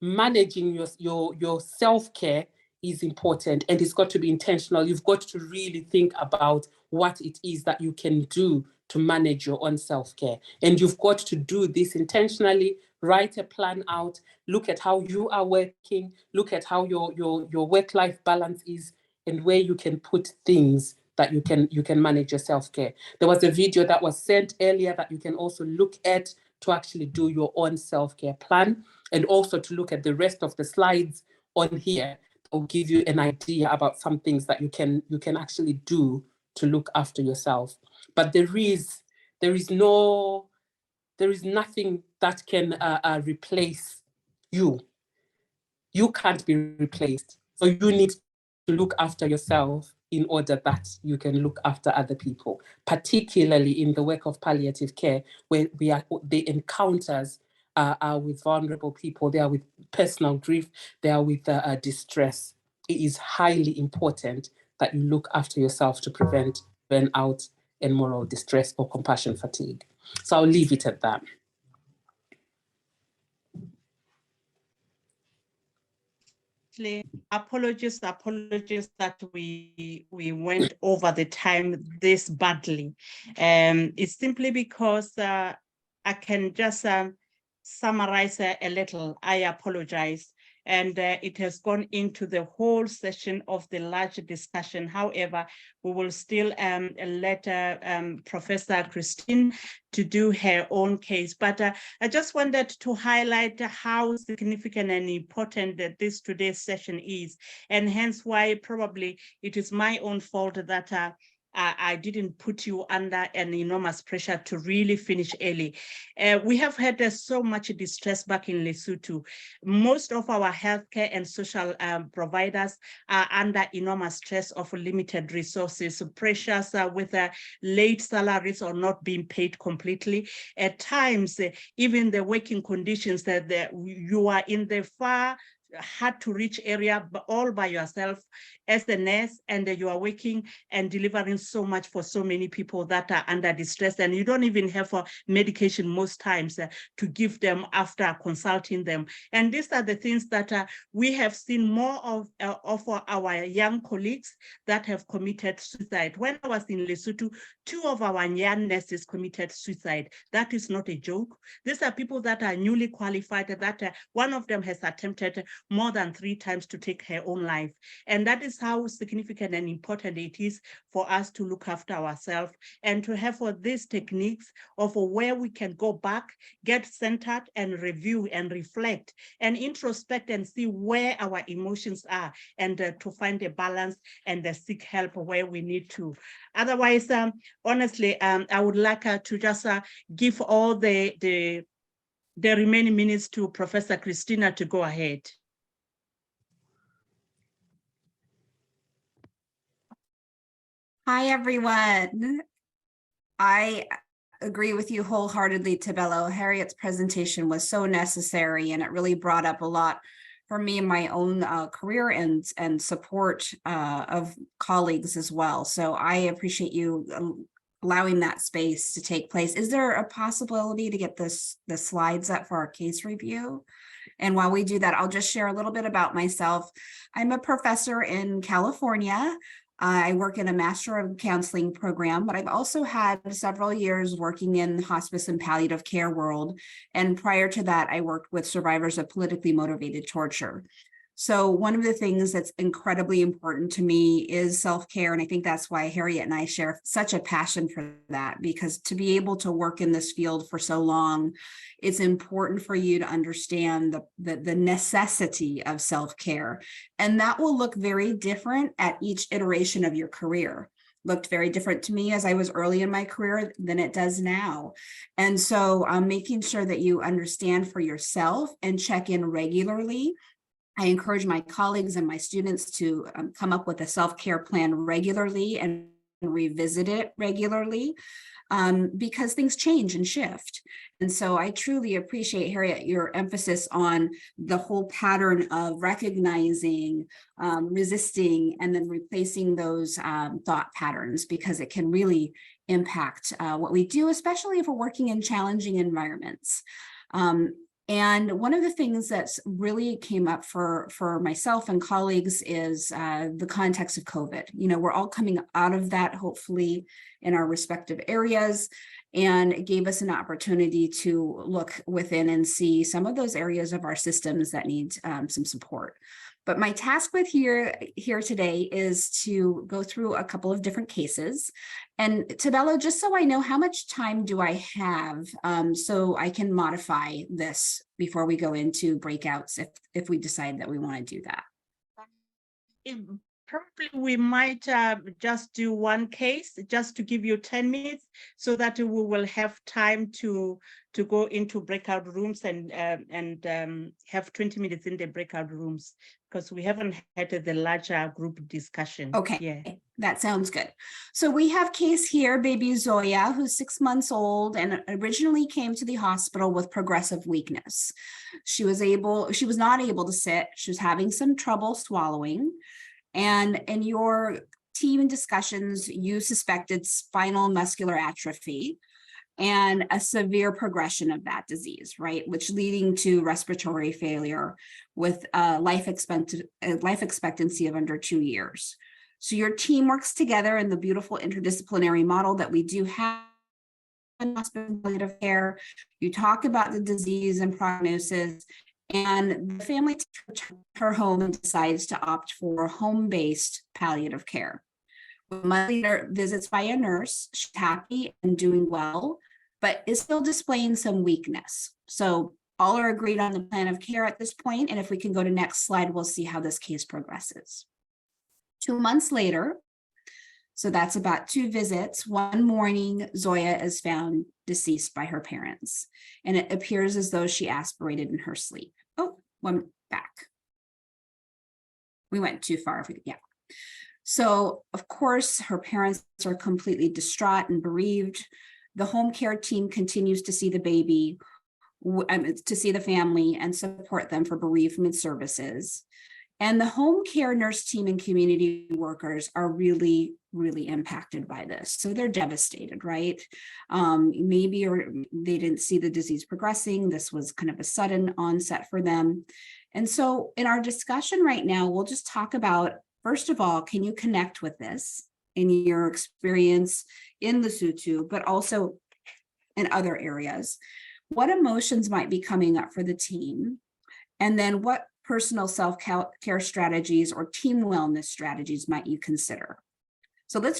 Managing your self-care is important, and it's got to be intentional. You've got to really think about what it is that you can do to manage your own self-care. And you've got to do this intentionally. Write a plan out, look at how you are working, look at how your work-life balance is, and where you can put things that you can manage your self-care. There was a video that was sent earlier that you can also look at to actually do your own self-care plan, and also to look at the rest of the slides on here that will give you an idea about some things that you can actually do to look after yourself. But there is nothing that can replace you. You can't be replaced. So you need to look after yourself in order that you can look after other people, particularly in the work of palliative care, where the encounters are with vulnerable people, they are with personal grief, they are with distress. It is highly important that you look after yourself to prevent burnout and moral distress or compassion fatigue. So I'll leave it at that. Apologies that we went over the time this badly. It's simply because I can just summarize a little. I apologize. And it has gone into the whole session of the large discussion. However, we will still let Professor Cristina to do her own case. But I just wanted to highlight how significant and important that today's session is, and hence why probably it is my own fault that I didn't put you under an enormous pressure to really finish early. We have had so much distress back in Lesotho. Most of our healthcare and social providers are under enormous stress of limited resources, pressures with late salaries or not being paid completely. At times, even the working conditions that you are in the far hard to reach area all by yourself as a nurse, and you are working and delivering so much for so many people that are under distress, and you don't even have medication most times to give them after consulting them. And these are the things that we have seen more of our young colleagues that have committed suicide. When I was in Lesotho, 2 of our young nurses committed suicide. That is not a joke. These are people that are newly qualified, that one of them has attempted more than 3 times to take her own life. And that is how significant and important it is for us to look after ourselves and to have these techniques of where we can go back, get centered and review and reflect and introspect and see where our emotions are, and to find a balance and seek help where we need to. Otherwise, honestly, I would like to just give all the remaining minutes to Professor Cristina to go ahead. Hi, everyone. I agree with you wholeheartedly, Tebello. Harriet's presentation was so necessary, and it really brought up a lot for me in my own career and support of colleagues as well. So I appreciate you allowing that space to take place. Is there a possibility to get the slides up for our case review? And while we do that, I'll just share a little bit about myself. I'm a professor in California. I work in a Master of Counseling program, but I've also had several years working in the hospice and palliative care world. And prior to that, I worked with survivors of politically motivated torture. So one of the things that's incredibly important to me is self-care. And I think that's why Harriet and I share such a passion for that, because to be able to work in this field for so long, it's important for you to understand the necessity of self-care. And that will look very different at each iteration of your career. Looked very different to me as I was early in my career than it does now. And so making sure that you understand for yourself and check in regularly. I encourage my colleagues and my students to come up with a self-care plan regularly and revisit it regularly, because things change and shift. And so I truly appreciate, Harriet, your emphasis on the whole pattern of recognizing, resisting, and then replacing those thought patterns, because it can really impact what we do, especially if we're working in challenging environments. And one of the things that's really came up for myself and colleagues is the context of COVID. You know, we're all coming out of that, hopefully, in our respective areas. and it gave us an opportunity to look within and see some of those areas of our systems that need some support. But my task with here today is to go through a couple of different cases. And Tebello, just so I know, how much time do I have so I can modify this before we go into breakouts if we decide that we want to do that? Probably we might just do one case just to give you 10 minutes so that we will have time to go into breakout rooms and have 20 minutes in the breakout rooms, because we haven't had the larger group discussion. Okay, yeah. That sounds good. So we have case here, baby Zoya, who's 6 months old and originally came to the hospital with progressive weakness. She was not able to sit. She was having some trouble swallowing. And in your team discussions, you suspected spinal muscular atrophy and a severe progression of that disease, right? Which leading to respiratory failure with life expectancy of under 2 years. So your team works together in the beautiful interdisciplinary model that we do have in hospital palliative care. You talk about the disease and prognosis, and the family takes her home and decides to opt for home-based palliative care. Monthly visits by a nurse, she's happy and doing well, but is still displaying some weakness. So all are agreed on the plan of care at this point, and if we can go to next slide, we'll see how this case progresses. 2 months later, so that's about 2 visits, one morning, Zoya is found deceased by her parents, and it appears as though she aspirated in her sleep. Oh, one back. We went too far. Yeah. So, of course, her parents are completely distraught and bereaved. The home care team continues to see the baby, to see the family and support them for bereavement services. And the home care nurse team and community workers are really, really impacted by this. So they're devastated, right? Maybe or they didn't see the disease progressing. This was kind of a sudden onset for them. And so in our discussion right now, we'll just talk about, first of all, can you connect with this in your experience in the SOHH, but also in other areas? What emotions might be coming up for the team? And then what personal self-care strategies or team wellness strategies might you consider? So let's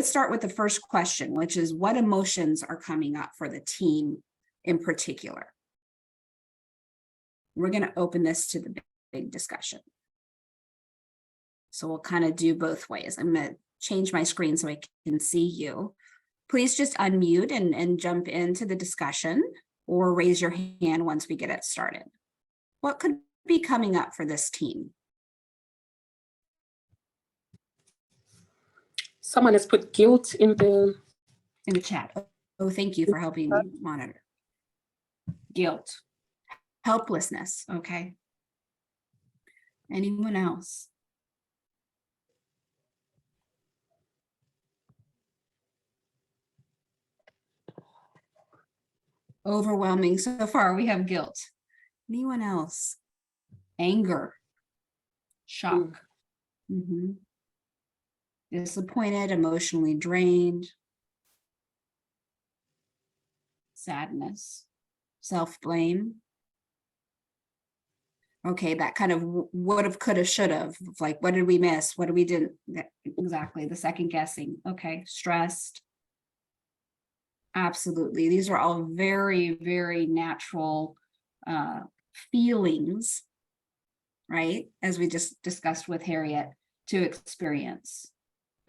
start with the first question, which is what emotions are coming up for the team in particular? We're going to open this to the big discussion. So we'll kind of do both ways. I'm going to change my screen so I can see you. Please just unmute and jump into the discussion or raise your hand once we get it started. What could be coming up for this team? Someone has put guilt in the chat. Oh, thank you for helping me monitor. Guilt, helplessness. Okay. Anyone else? Overwhelming so far. We have guilt. Anyone else? Anger, shock, disappointed, emotionally drained, sadness, self-blame. Okay, that kind of would have, could have, should have, like what did we miss? What did we didn't? Exactly, the second guessing. Okay, stressed. Absolutely. These are all very, very natural feelings, right? As we just discussed with Harriet, to experience.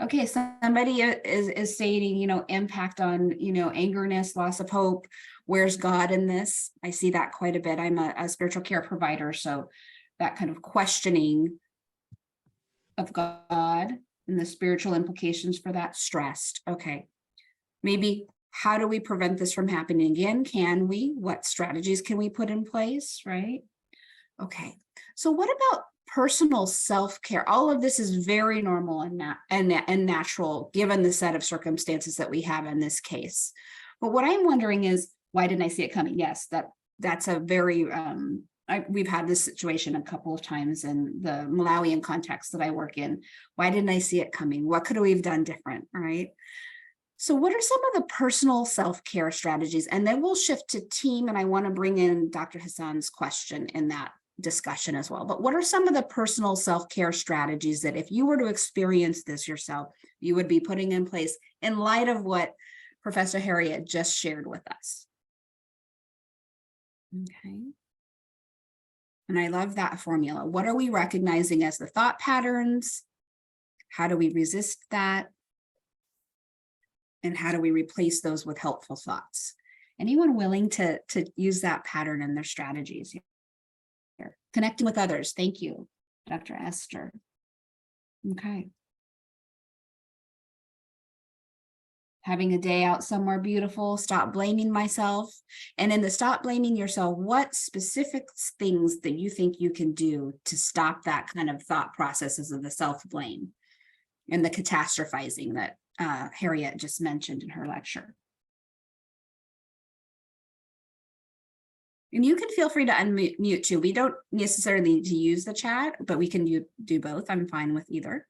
Okay, somebody is stating, impact on, angerness, loss of hope. Where's God in this? I see that quite a bit. I'm a spiritual care provider, so that kind of questioning of God and the spiritual implications for that, stressed. Okay, maybe how do we prevent this from happening again? Can we? What strategies can we put in place, right? Okay, so what about personal self-care? All of this is very normal and natural given the set of circumstances that we have in this case. But what I'm wondering is, why didn't I see it coming? Yes, that's a very, we've had this situation a couple of times in the Malawian context that I work in. Why didn't I see it coming? What could we have done different, right? So what are some of the personal self-care strategies? And then we'll shift to team, and I want to bring in Dr. Hassan's question in that discussion as well. But what are some of the personal self-care strategies that if you were to experience this yourself, you would be putting in place in light of what Professor Harriet just shared with us? Okay. And I love that formula. What are we recognizing as the thought patterns? How do we resist that? And how do we replace those with helpful thoughts? Anyone willing to use that pattern in their strategies here? Connecting with others. Thank you, Dr. Esther. Okay. Having a day out somewhere beautiful, stop blaming myself. And in the stop blaming yourself, what specific things that you think you can do to stop that kind of thought processes of the self-blame and the catastrophizing that Harriet just mentioned in her lecture? And you can feel free to unmute too. We don't necessarily need to use the chat, but we can do both. I'm fine with either.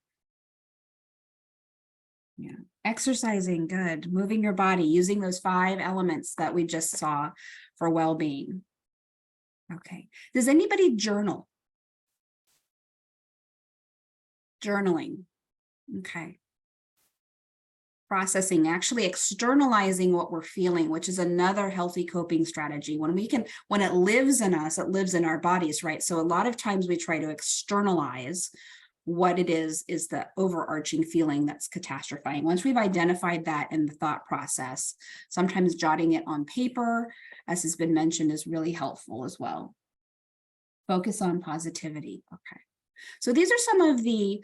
Yeah, exercising, good. Moving your body, using those 5 elements that we just saw for well-being. Okay, does anybody journal? Journaling, okay. Processing, actually externalizing what we're feeling, which is another healthy coping strategy. When it lives in us, it lives in our bodies, right? So a lot of times we try to externalize what it is the overarching feeling that's catastrophizing. Once we've identified that in the thought process, sometimes jotting it on paper, as has been mentioned, is really helpful as well. Focus on positivity, okay. So these are some of the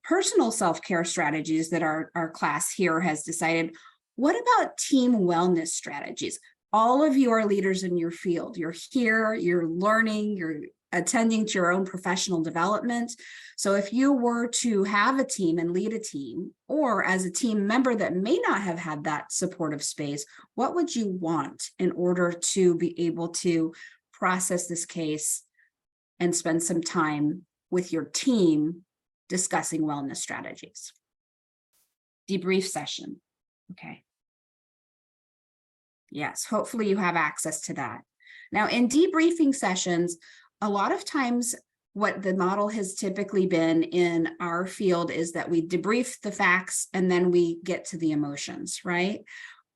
personal self-care strategies that our class here has decided. What about team wellness strategies? All of you are leaders in your field. You're here, you're learning, you're attending to your own professional development. So if you were to have a team and lead a team, or as a team member that may not have had that supportive space, what would you want in order to be able to process this case and spend some time with your team discussing wellness strategies? Debrief session, okay. Yes, hopefully you have access to that. Now in debriefing sessions, a lot of times what the model has typically been in our field is that we debrief the facts and then we get to the emotions, right?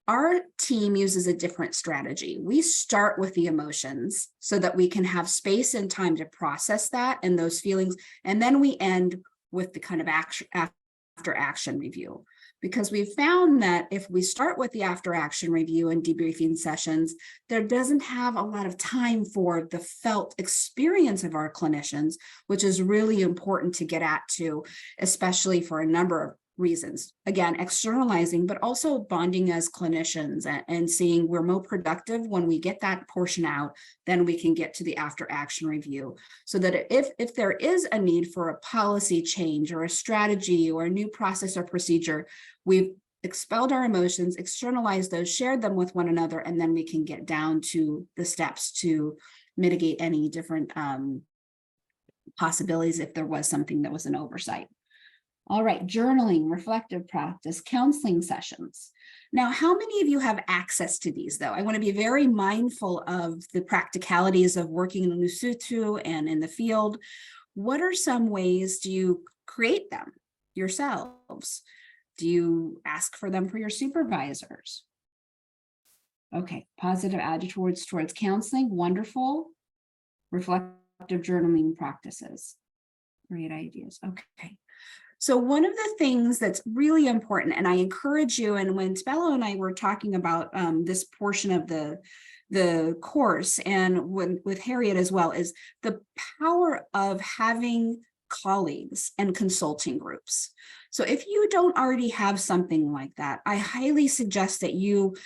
Our team uses a different strategy. We start with the emotions so that we can have space and time to process that and those feelings, and then we end with the kind of after action review. Because we've found that if we start with the after action review and debriefing sessions, there doesn't have a lot of time for the felt experience of our clinicians, which is really important to get at too, especially for a number of reasons. Again, externalizing, but also bonding as clinicians and seeing we're more productive when we get that portion out, then we can get to the after action review. So that if there is a need for a policy change or a strategy or a new process or procedure, we've expelled our emotions, externalized those, shared them with one another, and then we can get down to the steps to mitigate any different possibilities if there was something that was an oversight. All right, journaling, reflective practice, counseling sessions. Now, how many of you have access to these, though? I want to be very mindful of the practicalities of working in Lesotho and in the field. What are some ways do you create them yourselves? Do you ask for them for your supervisors? Okay, positive attitudes towards counseling, wonderful. Reflective journaling practices, great ideas, okay. So one of the things that's really important, and I encourage you, and when Tebello and I were talking about this portion of the course, and with Harriet as well, is the power of having colleagues and consulting groups. So if you don't already have something like that, I highly suggest that you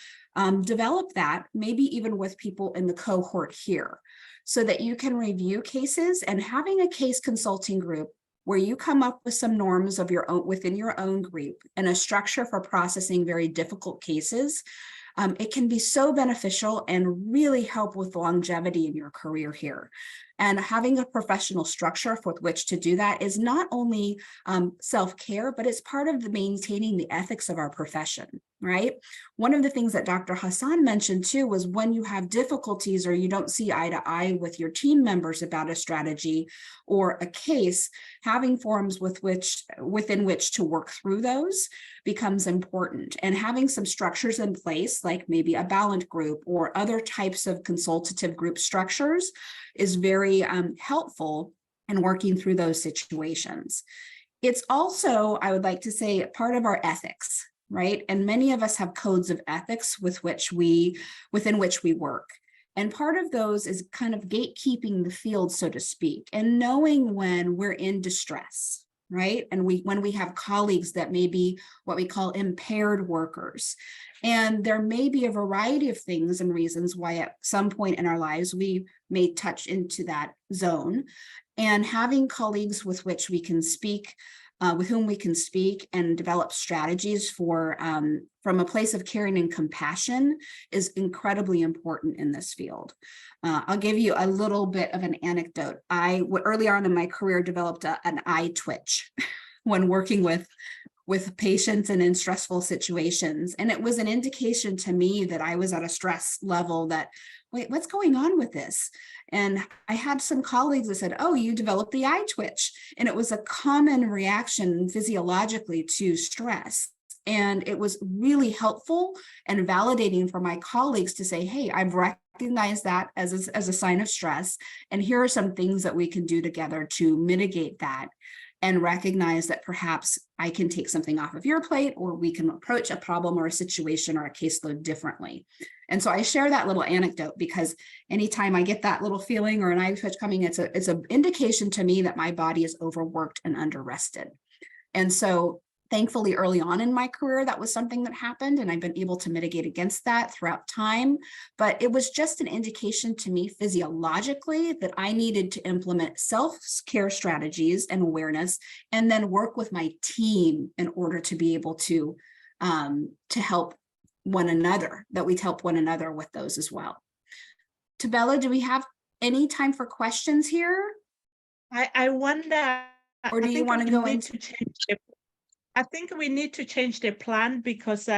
develop that, maybe even with people in the cohort here, so that you can review cases, and having a case consulting group where you come up with some norms of your own within your own group and a structure for processing very difficult cases. It can be so beneficial and really help with longevity in your career here. And having a professional structure with which to do that is not only self-care, but it's part of maintaining the ethics of our profession, right? One of the things that Dr. Hassan mentioned too was when you have difficulties or you don't see eye to eye with your team members about a strategy or a case, having forums within which to work through those becomes important. And having some structures in place, like maybe a ballot group or other types of consultative group structures, is very helpful in working through those situations. It's also, I would like to say, part of our ethics, right? And many of us have codes of ethics within which we work. And part of those is kind of gatekeeping the field, so to speak, and knowing when we're in distress, right? And when we have colleagues that may be what we call impaired workers. And there may be a variety of things and reasons why at some point in our lives we may touch into that zone. And having colleagues with which we can speak, with whom we can speak and develop strategies for from a place of caring and compassion is incredibly important in this field. I'll give you a little bit of an anecdote. I early on in my career developed an eye twitch when working with patients and in stressful situations. And it was an indication to me that I was at a stress level that, wait, what's going on with this? And I had some colleagues that said, oh, you developed the eye twitch. And it was a common reaction physiologically to stress. And it was really helpful and validating for my colleagues to say, hey, I've recognized that as a sign of stress. And here are some things that we can do together to mitigate that, and recognize that perhaps I can take something off of your plate, or we can approach a problem or a situation or a caseload differently. And so I share that little anecdote because anytime I get that little feeling or an eye twitch coming, it's an indication to me that my body is overworked and under-rested. And so thankfully, early on in my career, that was something that happened, and I've been able to mitigate against that throughout time. But it was just an indication to me physiologically that I needed to implement self-care strategies and awareness, and then work with my team in order to be able to help one another, that we'd help one another with those as well. Tebello, do we have any time for questions here? I wonder, Or do you want to go into I think we need to change the plan because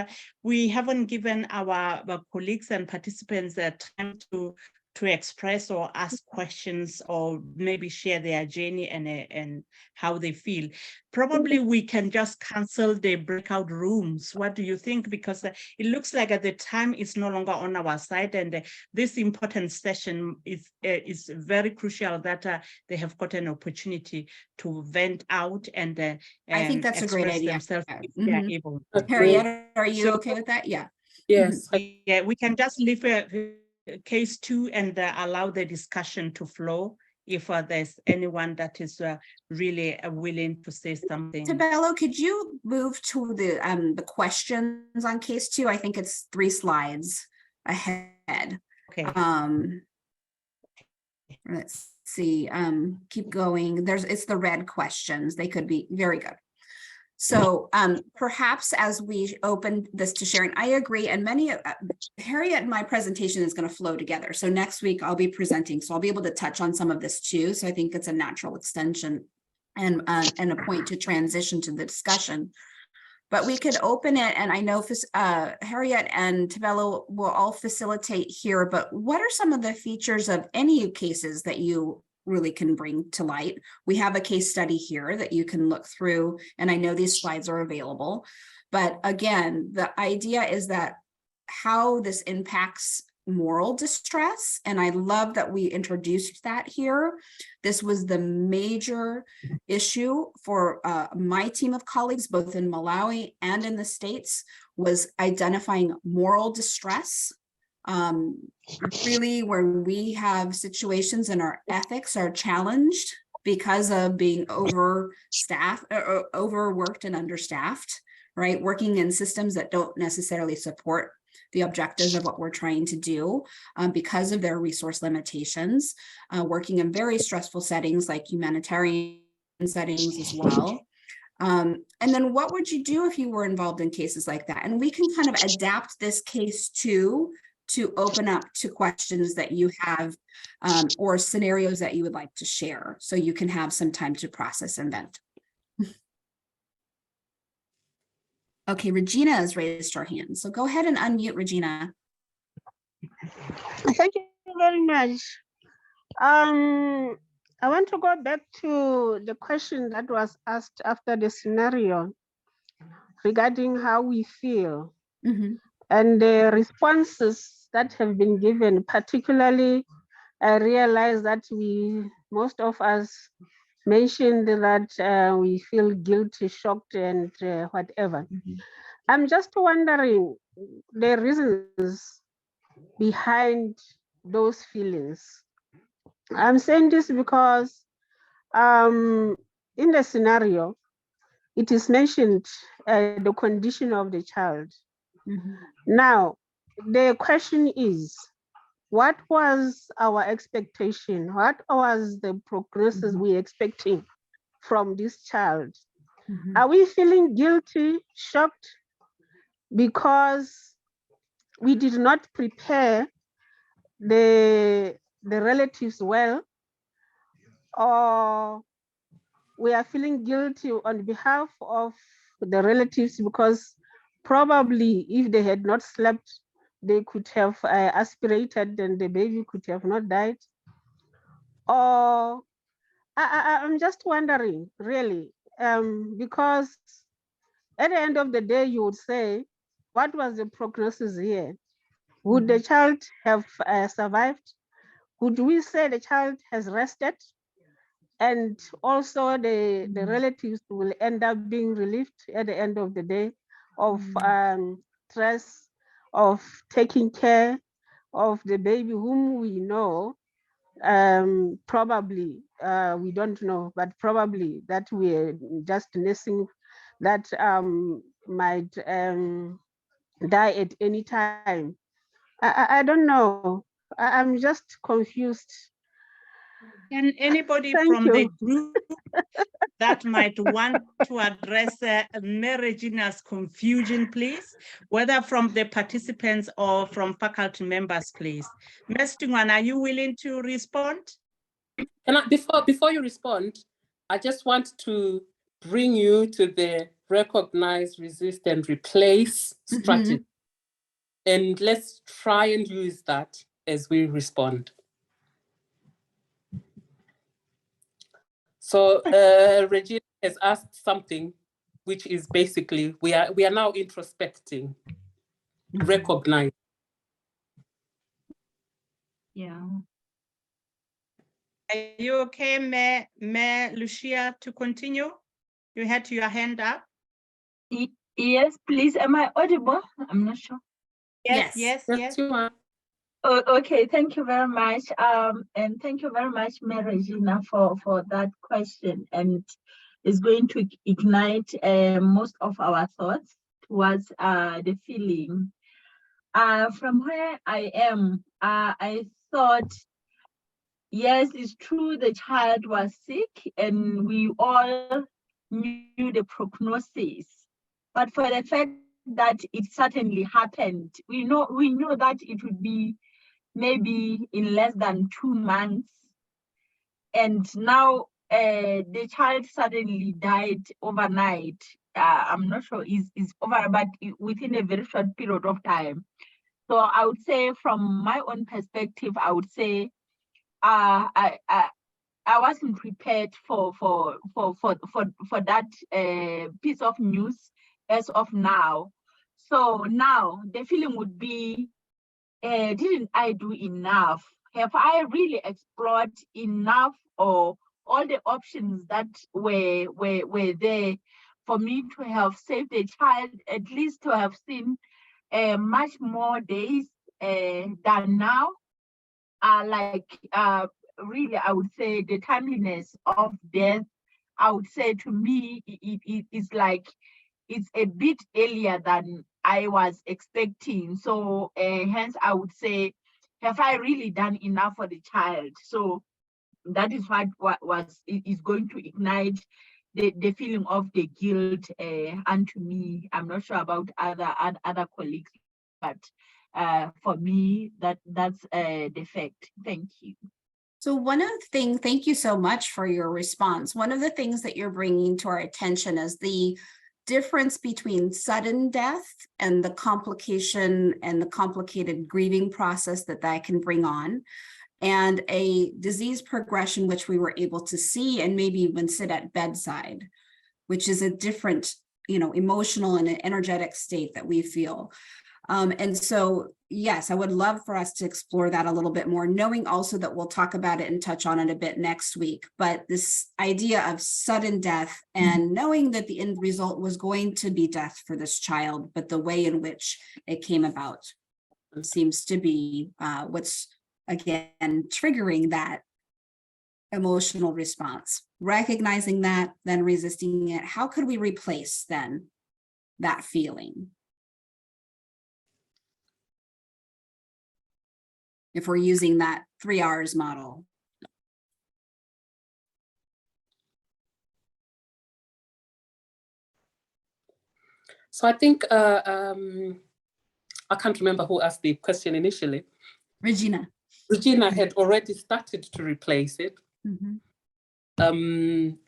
we haven't given our colleagues and participants the time to express or ask questions or maybe share their journey and how they feel. Probably we can just cancel the breakout rooms. What do you think? Because it looks like at the time it's no longer on our side, and this important session is very crucial that they have got an opportunity to vent out and I think that's a great idea. Themselves if they are able. Harriet, are you okay with that? Yeah. Yes. Yeah, we can just leave case 2 and allow the discussion to flow if there's anyone that is really willing to say something. Tebello, could you move to the questions on case 2? I think it's 3 slides ahead. Okay. Let's see. Keep going. It's the red questions. They could be very good. So perhaps as we open this to sharing, I agree. And Harriet and my presentation is going to flow together. So next week I'll be presenting. So I'll be able to touch on some of this too. So I think it's a natural extension and a point to transition to the discussion. But we could open it, and I know Harriet and Tebello will all facilitate here, but what are some of the features of any cases that you really can bring to light? We have a case study here that you can look through, and I know these slides are available. But again, the idea is that how this impacts moral distress, and I love that we introduced that here. This was the major issue for my team of colleagues, both in Malawi and in the States, was identifying moral distress. Really, where we have situations and our ethics are challenged because of being overstaffed, or overworked and understaffed, right? Working in systems that don't necessarily support the objectives of what we're trying to do because of their resource limitations, working in very stressful settings like humanitarian settings as well. And then what would you do if you were involved in cases like that? And we can kind of adapt this case to to open up to questions that you have or scenarios that you would like to share, so you can have some time to process and vent. Okay, Regina has raised her hand, so go ahead and unmute, Regina. Thank you very much. I want to go back to the question that was asked after the scenario regarding how we feel. Mm-hmm. And the responses that have been given, particularly, I realize that most of us mentioned that we feel guilty, shocked, and whatever. Mm-hmm. I'm just wondering the reasons behind those feelings. I'm saying this because in the scenario, it is mentioned the condition of the child. Mm-hmm. Now, the question is, what was our expectation? What was the prognosis we expecting from this child? Mm-hmm. Are we feeling guilty, shocked because we did not prepare the relatives well, or we are feeling guilty on behalf of the relatives because probably if they had not slept, they could have aspirated and the baby could have not died? Or I'm just wondering, really, because at the end of the day, you would say, what was the prognosis here? Would the child have survived? Would we say the child has rested? And also the relatives will end up being relieved at the end of the day of stress, of taking care of the baby whom we know, probably, we don't know, but probably that we're just nursing that might die at any time. I don't know. I'm just confused. Can anybody Thank from the you. group that might want to address Regina's confusion, please, whether from the participants or from faculty members, please? Ms. Tungwan, are you willing to respond? And before you respond, I just want to bring you to the recognize, resist, and replace strategy. And let's try and use that as we respond. So Regina has asked something, which is basically, we are now introspecting, recognize. Yeah. Are you okay, Mayor Lucia, to continue? You had your hand up. Yes, please. Am I audible? I'm not sure. Yes. Yes, you are. Oh, okay, thank you very much. And thank you very much, Mayor Regina, for that question. And it's going to ignite most of our thoughts towards the feeling. From where I am, I thought, yes, it's true, the child was sick and we all knew the prognosis. But for the fact that it certainly happened, we knew that it would be maybe in less than 2 months. And now the child suddenly died overnight. I'm not sure is over, but within a very short period of time. So I would say, from my own perspective, I would say I wasn't prepared for that piece of news as of now. So now the feeling would be, didn't I do enough? Have I really explored enough, or all the options that were there for me to have saved the child, at least to have seen much more days than now? Really, I would say the timeliness of death, I would say to me, it's like it's a bit earlier than I was expecting. So hence I would say, have I really done enough for the child? So that is what is going to ignite the feeling of the guilt unto me. I'm not sure about other colleagues, but for me, that's the fact. Thank you. So one of the things, thank you so much for your response. One of the things that you're bringing to our attention is the difference between sudden death and the complication and the complicated grieving process that can bring on, and a disease progression which we were able to see and maybe even sit at bedside, which is a different, emotional and an energetic state that we feel. And so, yes, I would love for us to explore that a little bit more, knowing also that we'll talk about it and touch on it a bit next week. But this idea of sudden death and knowing that the end result was going to be death for this child, but the way in which it came about seems to be what's, again, triggering that emotional response. Recognizing that, then resisting it. How could we replace then that feeling? If we're using that 3 R's model. So I think, I can't remember who asked the question initially. Regina. Regina had already started to replace it. In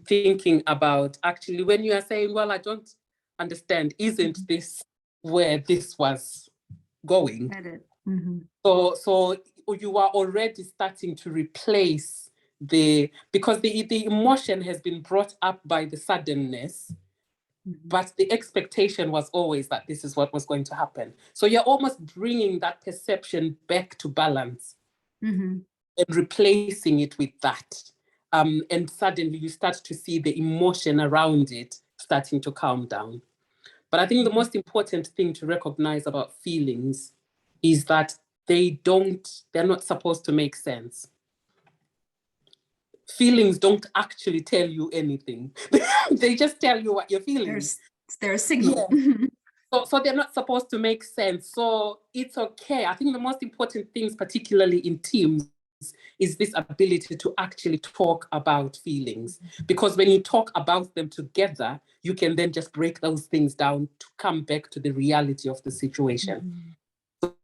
thinking about, actually, when you are saying, well, I don't understand, isn't this where this was going? So you are already starting to replace because the emotion has been brought up by the suddenness, but the expectation was always that this is what was going to happen. So you're almost bringing that perception back to balance and replacing it with that. And suddenly you start to see the emotion around it starting to calm down. But I think the most important thing to recognize about feelings is that they're not supposed to make sense. Feelings don't actually tell you anything. They just tell you what you're feeling. There's a signal. Yeah. So they're not supposed to make sense. So it's okay. I think the most important things, particularly in teams, is this ability to actually talk about feelings. Because when you talk about them together, you can then just break those things down to come back to the reality of the situation. So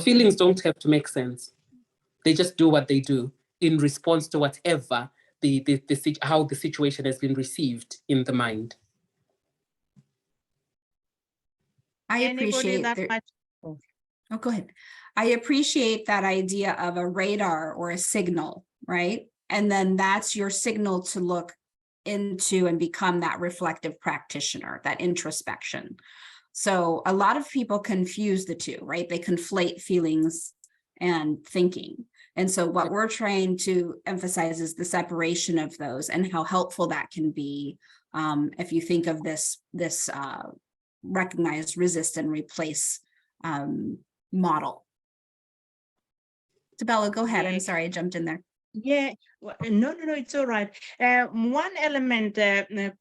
feelings don't have to make sense. They just do what they do in response to whatever how the situation has been received in the mind. I appreciate that. Oh, go ahead. I appreciate that idea of a radar or a signal, right? And then that's your signal to look into and become that reflective practitioner, that introspection. So a lot of people confuse the two, right? They conflate feelings and thinking. And so what we're trying to emphasize is the separation of those and how helpful that can be. If you think of this recognize, resist, and replace model. Tebello, go ahead. I'm sorry, I jumped in there. Yeah, no, it's all right. One element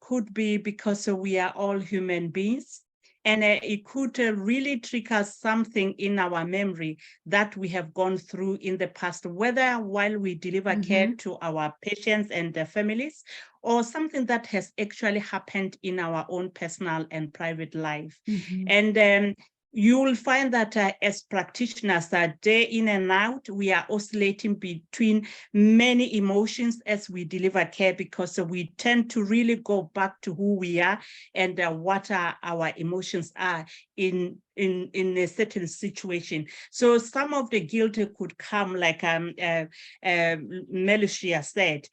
could be because we are all human beings, and it could really trigger something in our memory that we have gone through in the past, whether while we deliver care to our patients and their families, or something that has actually happened in our own personal and private life. And you will find that as practitioners, day in and out, we are oscillating between many emotions as we deliver care, because we tend to really go back to who we are and what our emotions are in a certain situation. So some of the guilt could come, like Malichaba said,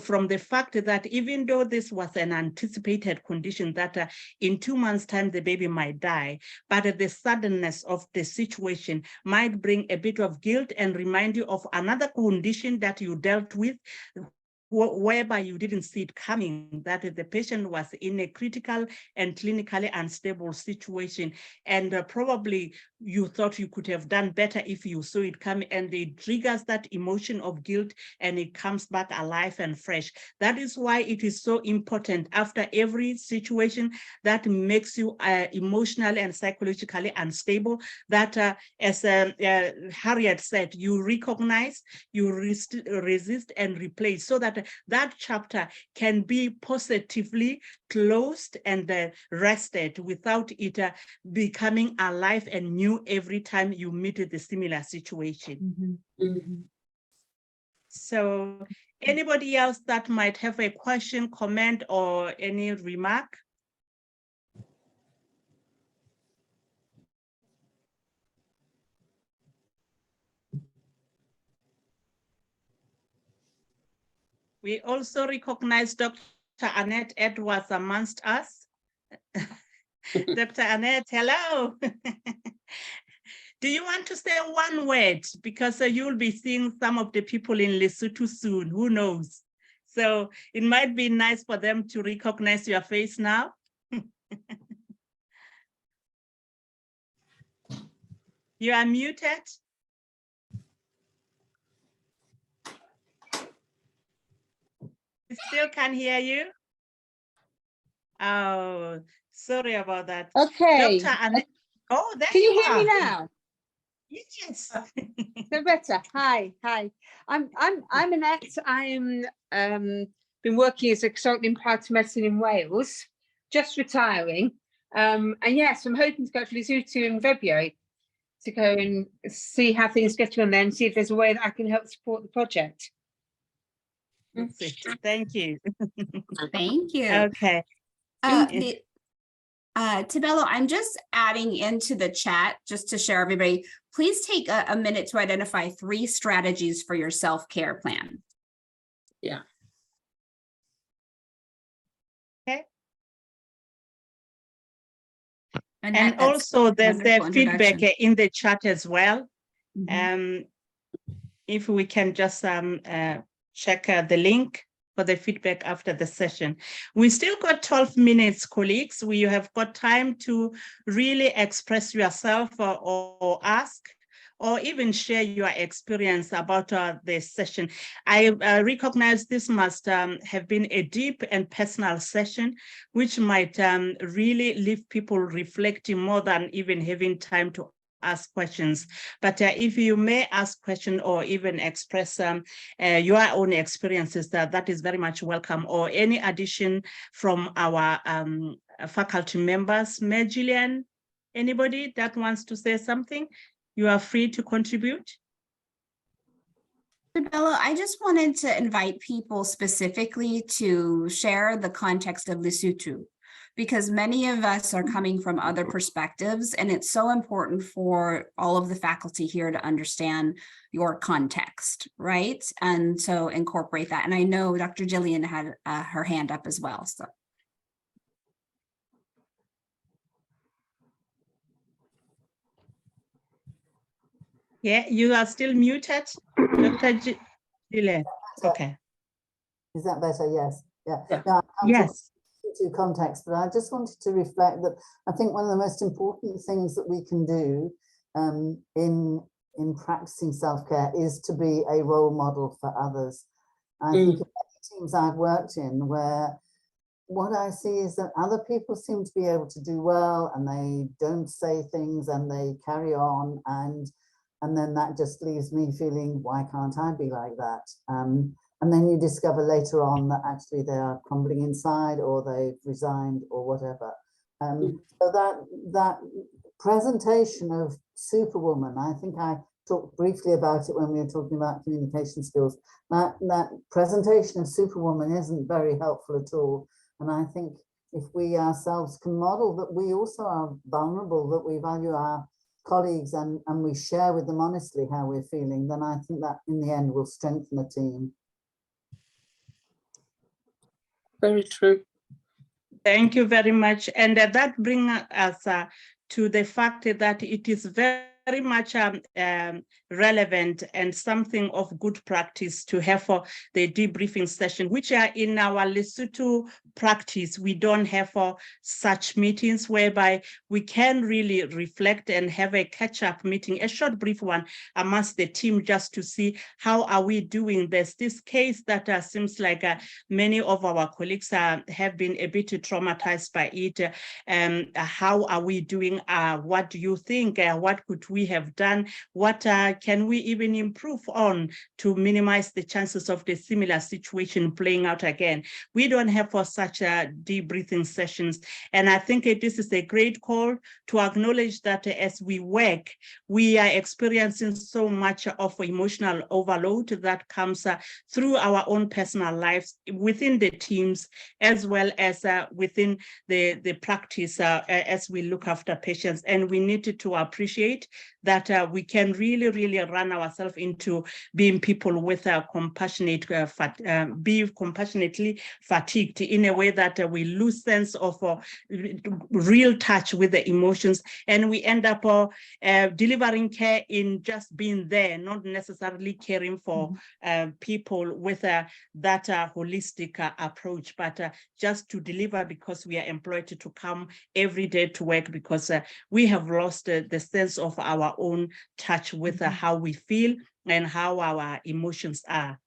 from the fact that even though this was an anticipated condition that in 2 months' time the baby might die, but the suddenness of the situation might bring a bit of guilt and remind you of another condition that you dealt with, whereby you didn't see it coming, that the patient was in a critical and clinically unstable situation, and probably you thought you could have done better if you saw it coming, and it triggers that emotion of guilt and it comes back alive and fresh. That is why it is so important after every situation that makes you emotionally and psychologically unstable, that as Harriet said, you recognize, you resist and replace, so that that that chapter can be positively closed and rested without it becoming alive and new every time you meet with a similar situation. So anybody else that might have a question, comment, or any remark? We also recognize Dr. Annette Edwards amongst us. Dr. Annette, hello. Do you want to say one word? Because you'll be seeing some of the people in Lesotho soon, who knows? So it might be nice for them to recognize your face now. You are muted. We still can't hear you. Oh, sorry about that. Okay. Dr. Annette. Oh, there Can you hear are. me now? Yes. So better. Hi. I'm Annette. I'm been working as a consultant in palliative medicine in Wales, just retiring. And yes, I'm hoping to go to Lesotho in February to go and see how things get on there and see if there's a way that I can help support the project. That's it. Thank you. Thank you. Okay. Tebello, I'm just adding into the chat just to share everybody. Please take a minute to identify 3 strategies for your self-care plan. Yeah. Okay. And also there's the feedback introduction. in the chat as well. Mhm. If we can just check the link for the feedback after the session. We still got 12 minutes, colleagues. We have got time to really express yourself or ask, or even share your experience about the session. I recognize this must have been a deep and personal session, which might really leave people reflecting more than even having time to ask questions. But if you may ask questions or even express your own experiences, that is very much welcome, or any addition from our faculty members. May Gillian, anybody that wants to say something? You are free to contribute. Tebello, I just wanted to invite people specifically to share the context of Lesotho, because many of us are coming from other perspectives, and it's so important for all of the faculty here to understand your context, right? And so incorporate that. And I know Dr. Gillian had her hand up as well, so. Yeah, you are still muted, Dr. Gillian. Okay. Is that better? Yes. Yeah. Yes. To context, but I just wanted to reflect that I think one of the most important things that we can do in practicing self-care is to be a role model for others. I think of many teams I've worked in where what I see is that other people seem to be able to do well, and they don't say things and they carry on, and then that just leaves me feeling, why can't I be like that? And then you discover later on that actually they are crumbling inside, or they've resigned, or whatever. So that presentation of Superwoman, I think I talked briefly about it when we were talking about communication skills. That presentation of Superwoman isn't very helpful at all. And I think if we ourselves can model that we also are vulnerable, that we value our colleagues and we share with them honestly how we're feeling, then I think that in the end will strengthen the team. Very true. Thank you very much. And that brings us to the fact that it is very much relevant and something of good practice to have for the debriefing session, which are in our Lesotho practice. We don't have such meetings whereby we can really reflect and have a catch-up meeting, a short brief one amongst the team, just to see how are we doing. There's this case that seems like many of our colleagues have been a bit traumatized by it. How are we doing? What do you think? What could we we have done? What can we even improve on to minimize the chances of the similar situation playing out again? We don't have for such debriefing sessions. And I think this is a great call to acknowledge that as we work, we are experiencing so much of emotional overload that comes through our own personal lives within the teams, as well as within the practice as we look after patients. And we need to appreciate that we can really run ourselves into being people with be compassionately fatigued in a way that we lose sense of real touch with the emotions, and we end up delivering care in just being there, not necessarily caring for people with that holistic approach, but just to deliver because we are employed to come every day to work, because we have lost the sense of our own touch with how we feel and how our emotions are.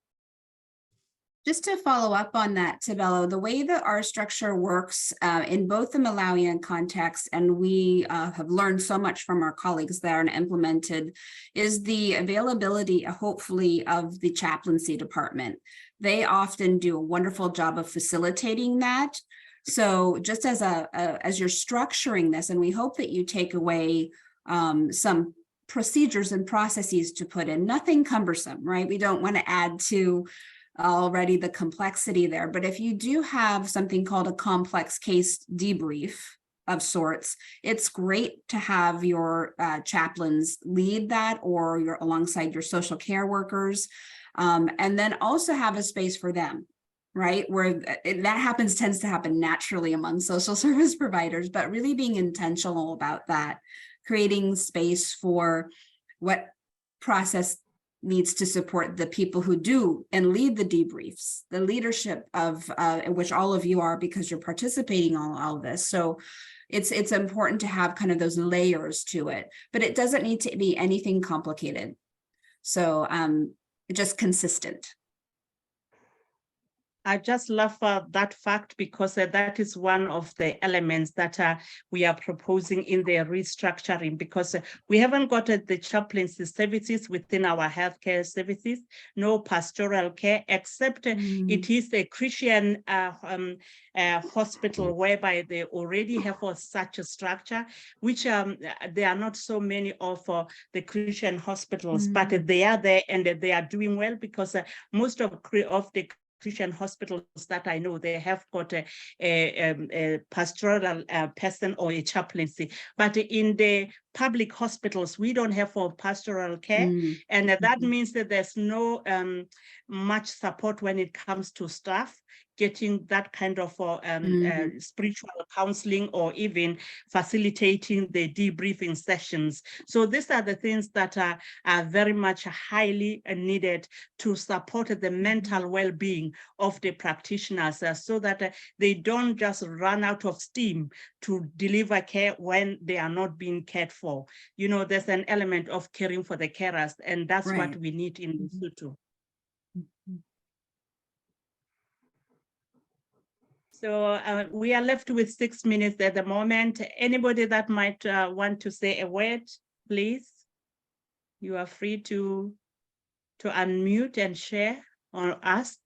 Just to follow up on that, Tebello, the way that our structure works in both the Malawian context, and we have learned so much from our colleagues there and implemented, is the availability, hopefully, of the chaplaincy department. They often do a wonderful job of facilitating that. So just as you're structuring this, and we hope that you take away some procedures and processes to put in, nothing cumbersome, right? We don't want to add to already the complexity there. But if you do have something called a complex case debrief of sorts, it's great to have your chaplains lead that, or alongside your social care workers, and then also have a space for them, right? Where that tends to happen naturally among social service providers, but really being intentional about that, creating space for what process needs to support the people who do and lead the debriefs, the leadership of which all of you are, because you're participating in all of this. So it's important to have kind of those layers to it, but it doesn't need to be anything complicated. So just consistent. I just love that fact, because that is one of the elements that we are proposing in the restructuring, because we haven't got the chaplaincy services within our healthcare services, no pastoral care, except it is a Christian hospital whereby they already have such a structure, which there are not so many of the Christian hospitals, but they are there and they are doing well, because most of the Christian hospitals that I know, they have got a pastoral person or a chaplaincy. But in the public hospitals, we don't have for pastoral care. And that means that there's no much support when it comes to staff getting that kind of spiritual counseling, or even facilitating the debriefing sessions. So these are the things that are very much highly needed to support the mental well-being of the practitioners, so that they don't just run out of steam to deliver care when they are not being cared for. You know, there's an element of caring for the carers, and that's what we need in Lesotho. So we are left with 6 minutes at the moment. Anybody that might want to say a word, please, you are free to unmute and share or ask.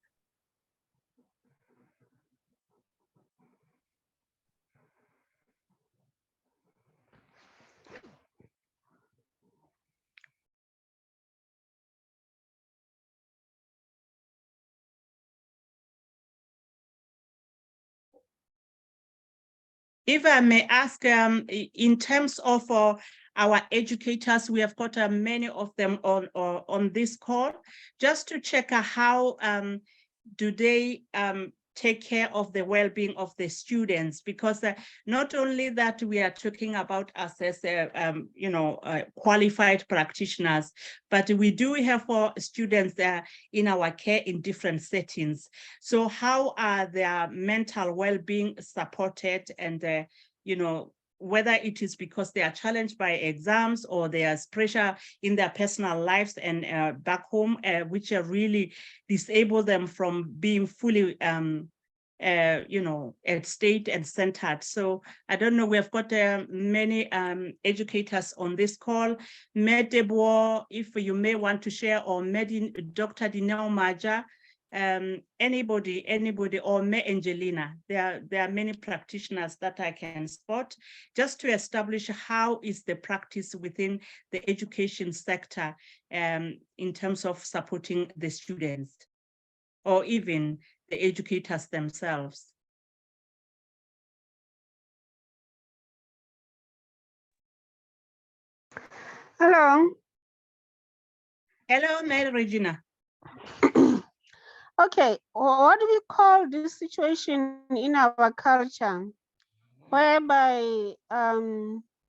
If I may ask, in terms of our educators, we have got many of them on this call, just to check how do they take care of the well-being of the students, because not only that we are talking about us as qualified practitioners, but we do have students in our care in different settings. So how are their mental well-being supported, and whether it is because they are challenged by exams or there's pressure in their personal lives and back home, which really disable them from being fully you know, at state and centered. So I don't know, we have got many educators on this call. Tebello, if you may want to share, or Dr. Dineo Maja, anybody, or Angelina, there are many practitioners that I can spot, just to establish how is the practice within the education sector in terms of supporting the students, or even the educators themselves. Hello. Hello, Mary Regina. Okay, what do we call this situation in our culture, whereby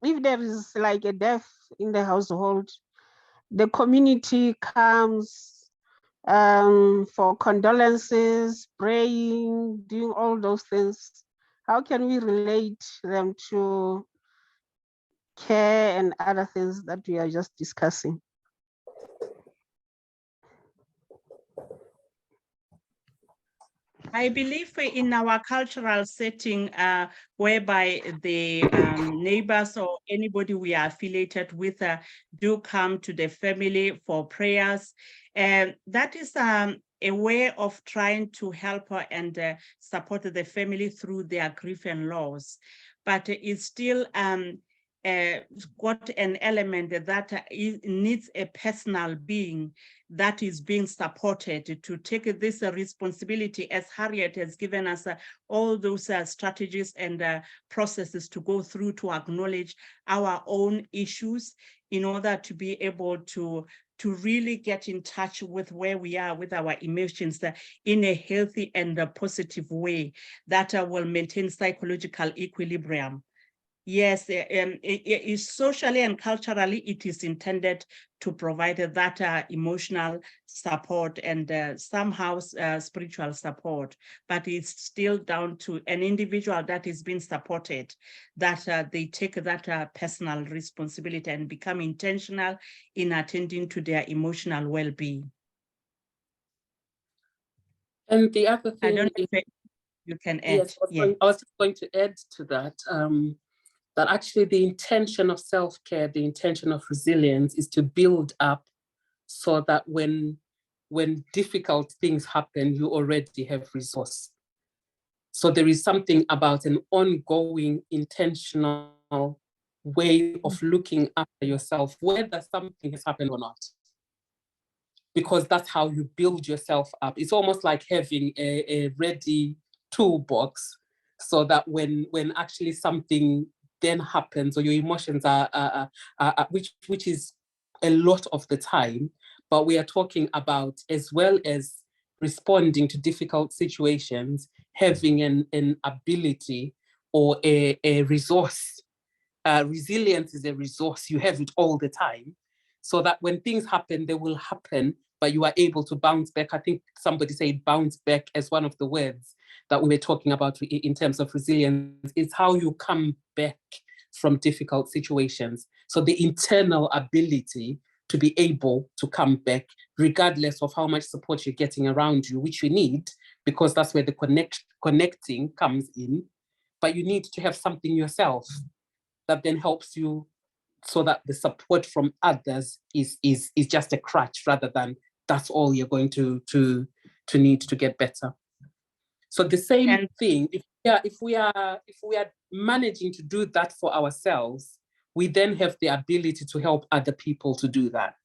if there is like a death in the household, the community comes for condolences, praying, doing all those things? How can we relate them to care and other things that we are just discussing? I believe in our cultural setting, whereby the neighbors or anybody we are affiliated with do come to the family for prayers, and that is a way of trying to help and support the family through their grief and loss. But it's still got an element that needs a personal being that is being supported to take this responsibility, as Harriet has given us all those strategies and processes to go through to acknowledge our own issues in order to be able to really get in touch with where we are with our emotions in a healthy and a positive way that will maintain psychological equilibrium. Yes, it is socially and culturally, it is intended to provide that emotional support and somehow spiritual support, but it's still down to an individual that is being supported, that they take that personal responsibility and become intentional in attending to their emotional well-being. And the other thing, I don't know if you can add. Yes, I was just going to add to that. That actually the intention of self-care, the intention of resilience is to build up so that when difficult things happen, you already have resource. So there is something about an ongoing intentional way of looking after yourself, whether something has happened or not. Because that's how you build yourself up. It's almost like having a ready toolbox so that when actually something then happens, or your emotions are which is a lot of the time, but we are talking about, as well as responding to difficult situations, having an ability or a resource. Resilience is a resource. You have it all the time, so that when things happen, they will happen, but you are able to bounce back. I think somebody said bounce back as one of the words that we were talking about in terms of resilience. It's how you come back from difficult situations. So the internal ability to be able to come back, regardless of how much support you're getting around you, which you need, because that's where the connecting comes in. But you need to have something yourself that then helps you, so that the support from others is just a crutch, rather than that's all you're going to need to get better. So the same thing, if we are managing to do that for ourselves, we then have the ability to help other people to do that.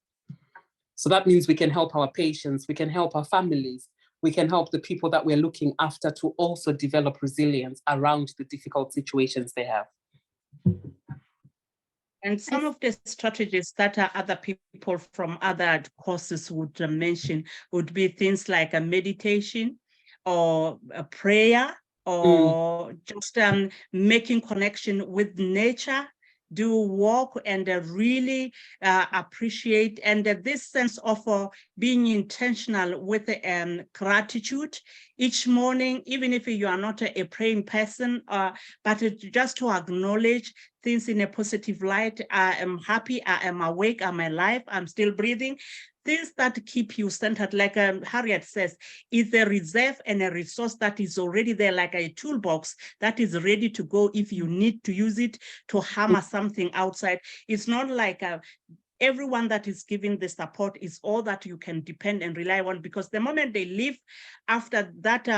So that means we can help our patients, we can help our families, we can help the people that we're looking after to also develop resilience around the difficult situations they have. And some of the strategies that other people from other courses would mention would be things like a meditation or a prayer, or just making connection with nature, do walk and really appreciate, and this sense of being intentional with gratitude each morning, even if you are not a praying person, but just to acknowledge things in a positive light. I am happy, I am awake, I'm alive, I'm still breathing. Things that keep you centered, like Harriet says, is a reserve and a resource that is already there, like a toolbox that is ready to go if you need to use it to hammer something outside. It's not like everyone that is giving the support is all that you can depend and rely on, because the moment they leave after that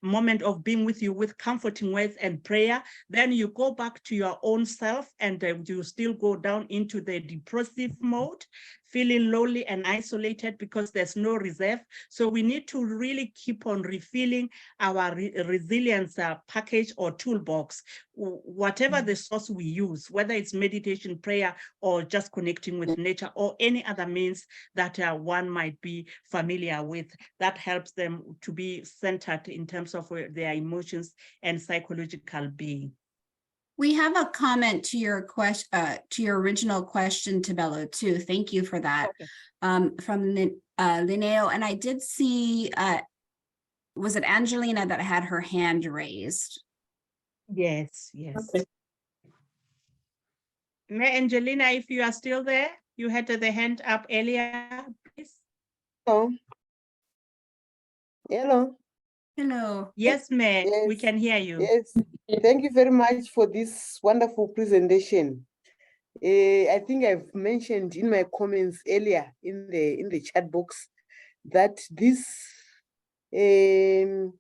moment of being with you with comforting words and prayer, then you go back to your own self, and you still go down into the depressive mode, feeling lonely and isolated because there's no reserve. So we need to really keep on refilling our resilience package or toolbox, whatever the source we use, whether it's meditation, prayer, or just connecting with nature, or any other means that one might be familiar with, that helps them to be centered in terms of their emotions and psychological being. We have a comment to your question, to your original question, Tebello, too. Thank you for that. Okay. From Linneo, and I did see, was it Angelina that had her hand raised? Yes, yes. Okay. Angelina, if you are still there, you had the hand up earlier, please. Hello. Hello. Hello. Yes, ma'am, we Yes. can hear you. Yes. Thank you very much for this wonderful presentation. I think I've mentioned in my comments earlier in the chat box that this the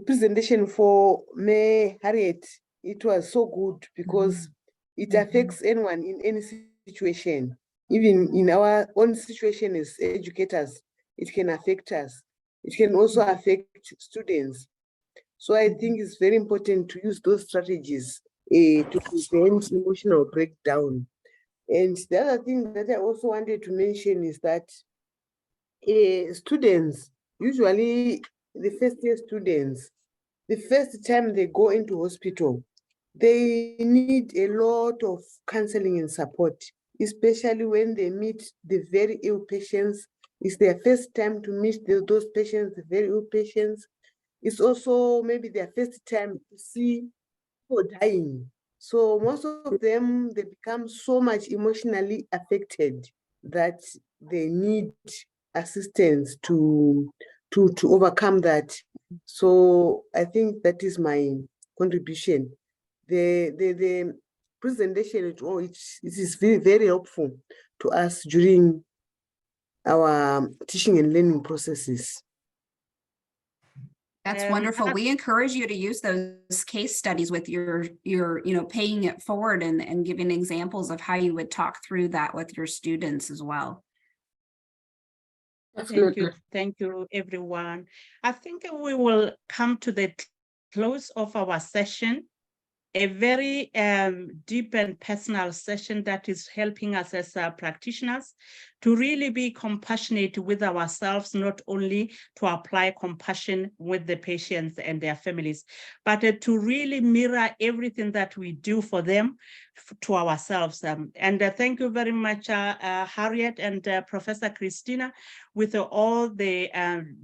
presentation for May Harriet, it was so good because it affects anyone in any situation. Even in our own situation as educators, it can affect us. It can also affect students. So I think it's very important to use those strategies to prevent emotional breakdown. And the other thing that I also wanted to mention is that students, usually the first year students, the first time they go into hospital, they need a lot of counseling and support, especially when they meet the very ill patients. It's their first time to meet those patients, the very ill patients. It's also maybe their first time to see people dying. So most of them, they become so much emotionally affected that they need assistance to overcome that. So I think that is my contribution. The presentation at all, it is very, very helpful to us during our teaching and learning processes. That's wonderful. We encourage you to use those case studies with your paying it forward and giving examples of how you would talk through that with your students as well. Thank you, everyone. I think we will come to the close of our session, a very deep and personal session that is helping us as practitioners to really be compassionate with ourselves, not only to apply compassion with the patients and their families, but to really mirror everything that we do for them to ourselves. And thank you very much, Harriet and Professor Cristina, with all the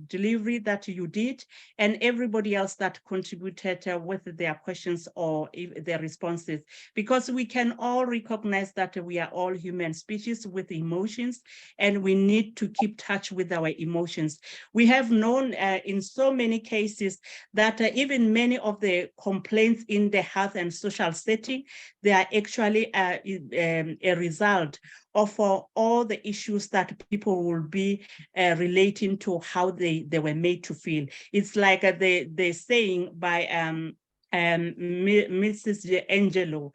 delivery that you did, and everybody else that contributed with their questions or their responses, because we can all recognize that we are all human species with emotions, and we need to keep touch with our emotions. We have known in so many cases that even many of the complaints in the health and social setting, they are actually a result of all the issues that people will be relating to how they were made to feel. It's like the saying by Mrs. Angelo,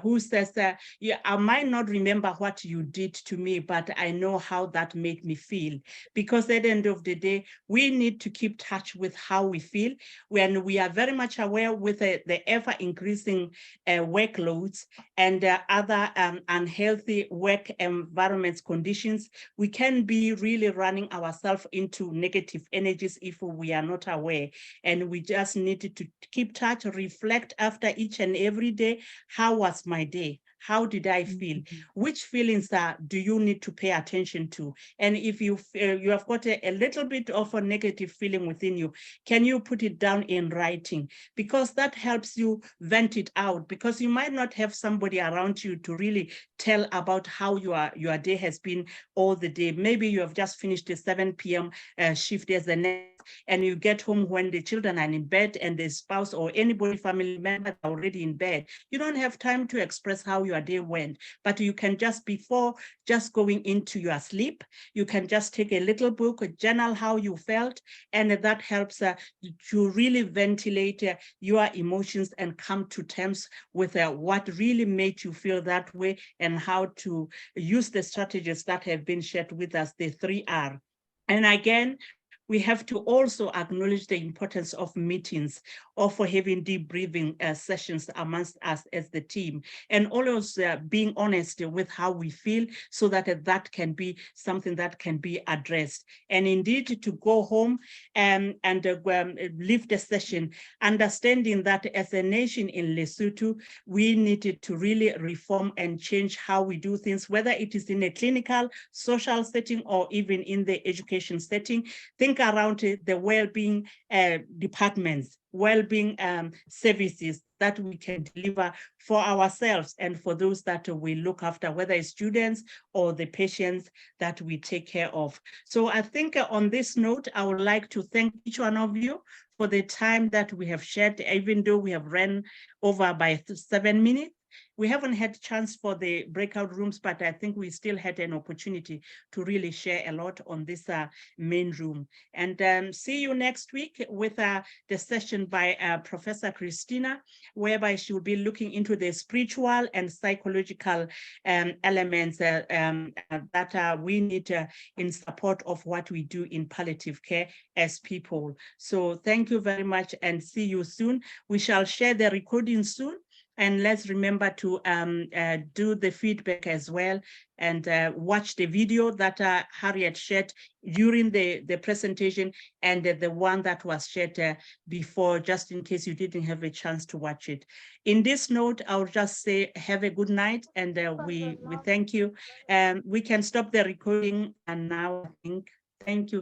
who says, yeah, I might not remember what you did to me, but I know how that made me feel. Because at the end of the day, we need to keep touch with how we feel. When we are very much aware with the ever increasing workloads and other unhealthy work environments conditions, we can be really running ourselves into negative energies if we are not aware. And we just need to keep touch, reflect after each and every day. How was my day? how did I feel? Which feelings do you need to pay attention to? And if you have got a little bit of a negative feeling within you, can you put it down in writing? Because that helps you vent it out, because you might not have somebody around you to really tell about how your day has been all the day. Maybe you have just finished a 7 p.m. Shift as the next, and you get home when the children are in bed and the spouse or anybody, family member, are already in bed. You don't have time to express how your day went, but you can just, before just going into your sleep, you can just take a little book, journal how you felt, and that helps to really ventilate your emotions and come to terms with what really made you feel that way, and how to use the strategies that have been shared with us, the 3R. And again, we have to also acknowledge the importance of meetings or for having debriefing sessions amongst us as the team, and always being honest with how we feel, so that that can be something that can be addressed. And indeed, to go home and leave the session understanding that as a nation in Lesotho, we needed to really reform and change how we do things, whether it is in a clinical, social setting, or even in the education setting. Think around the well-being departments, well-being services that we can deliver for ourselves and for those that we look after, whether it's students or the patients that we take care of. So I think on this note, I would like to thank each one of you for the time that we have shared, even though we have ran over by 7 minutes. We haven't had a chance for the breakout rooms, but I think we still had an opportunity to really share a lot on this main room. And see you next week with the session by Professor Cristina, whereby she will be looking into the spiritual and psychological elements that we need in support of what we do in palliative care as people. So thank you very much and see you soon. We shall share the recording soon. And let's remember to do the feedback as well, and watch the video that Harriet shared during the presentation, and the one that was shared before, just in case you didn't have a chance to watch it. In this note, I'll just say have a good night, and we thank you. We can stop the recording and now, I think. Thank you.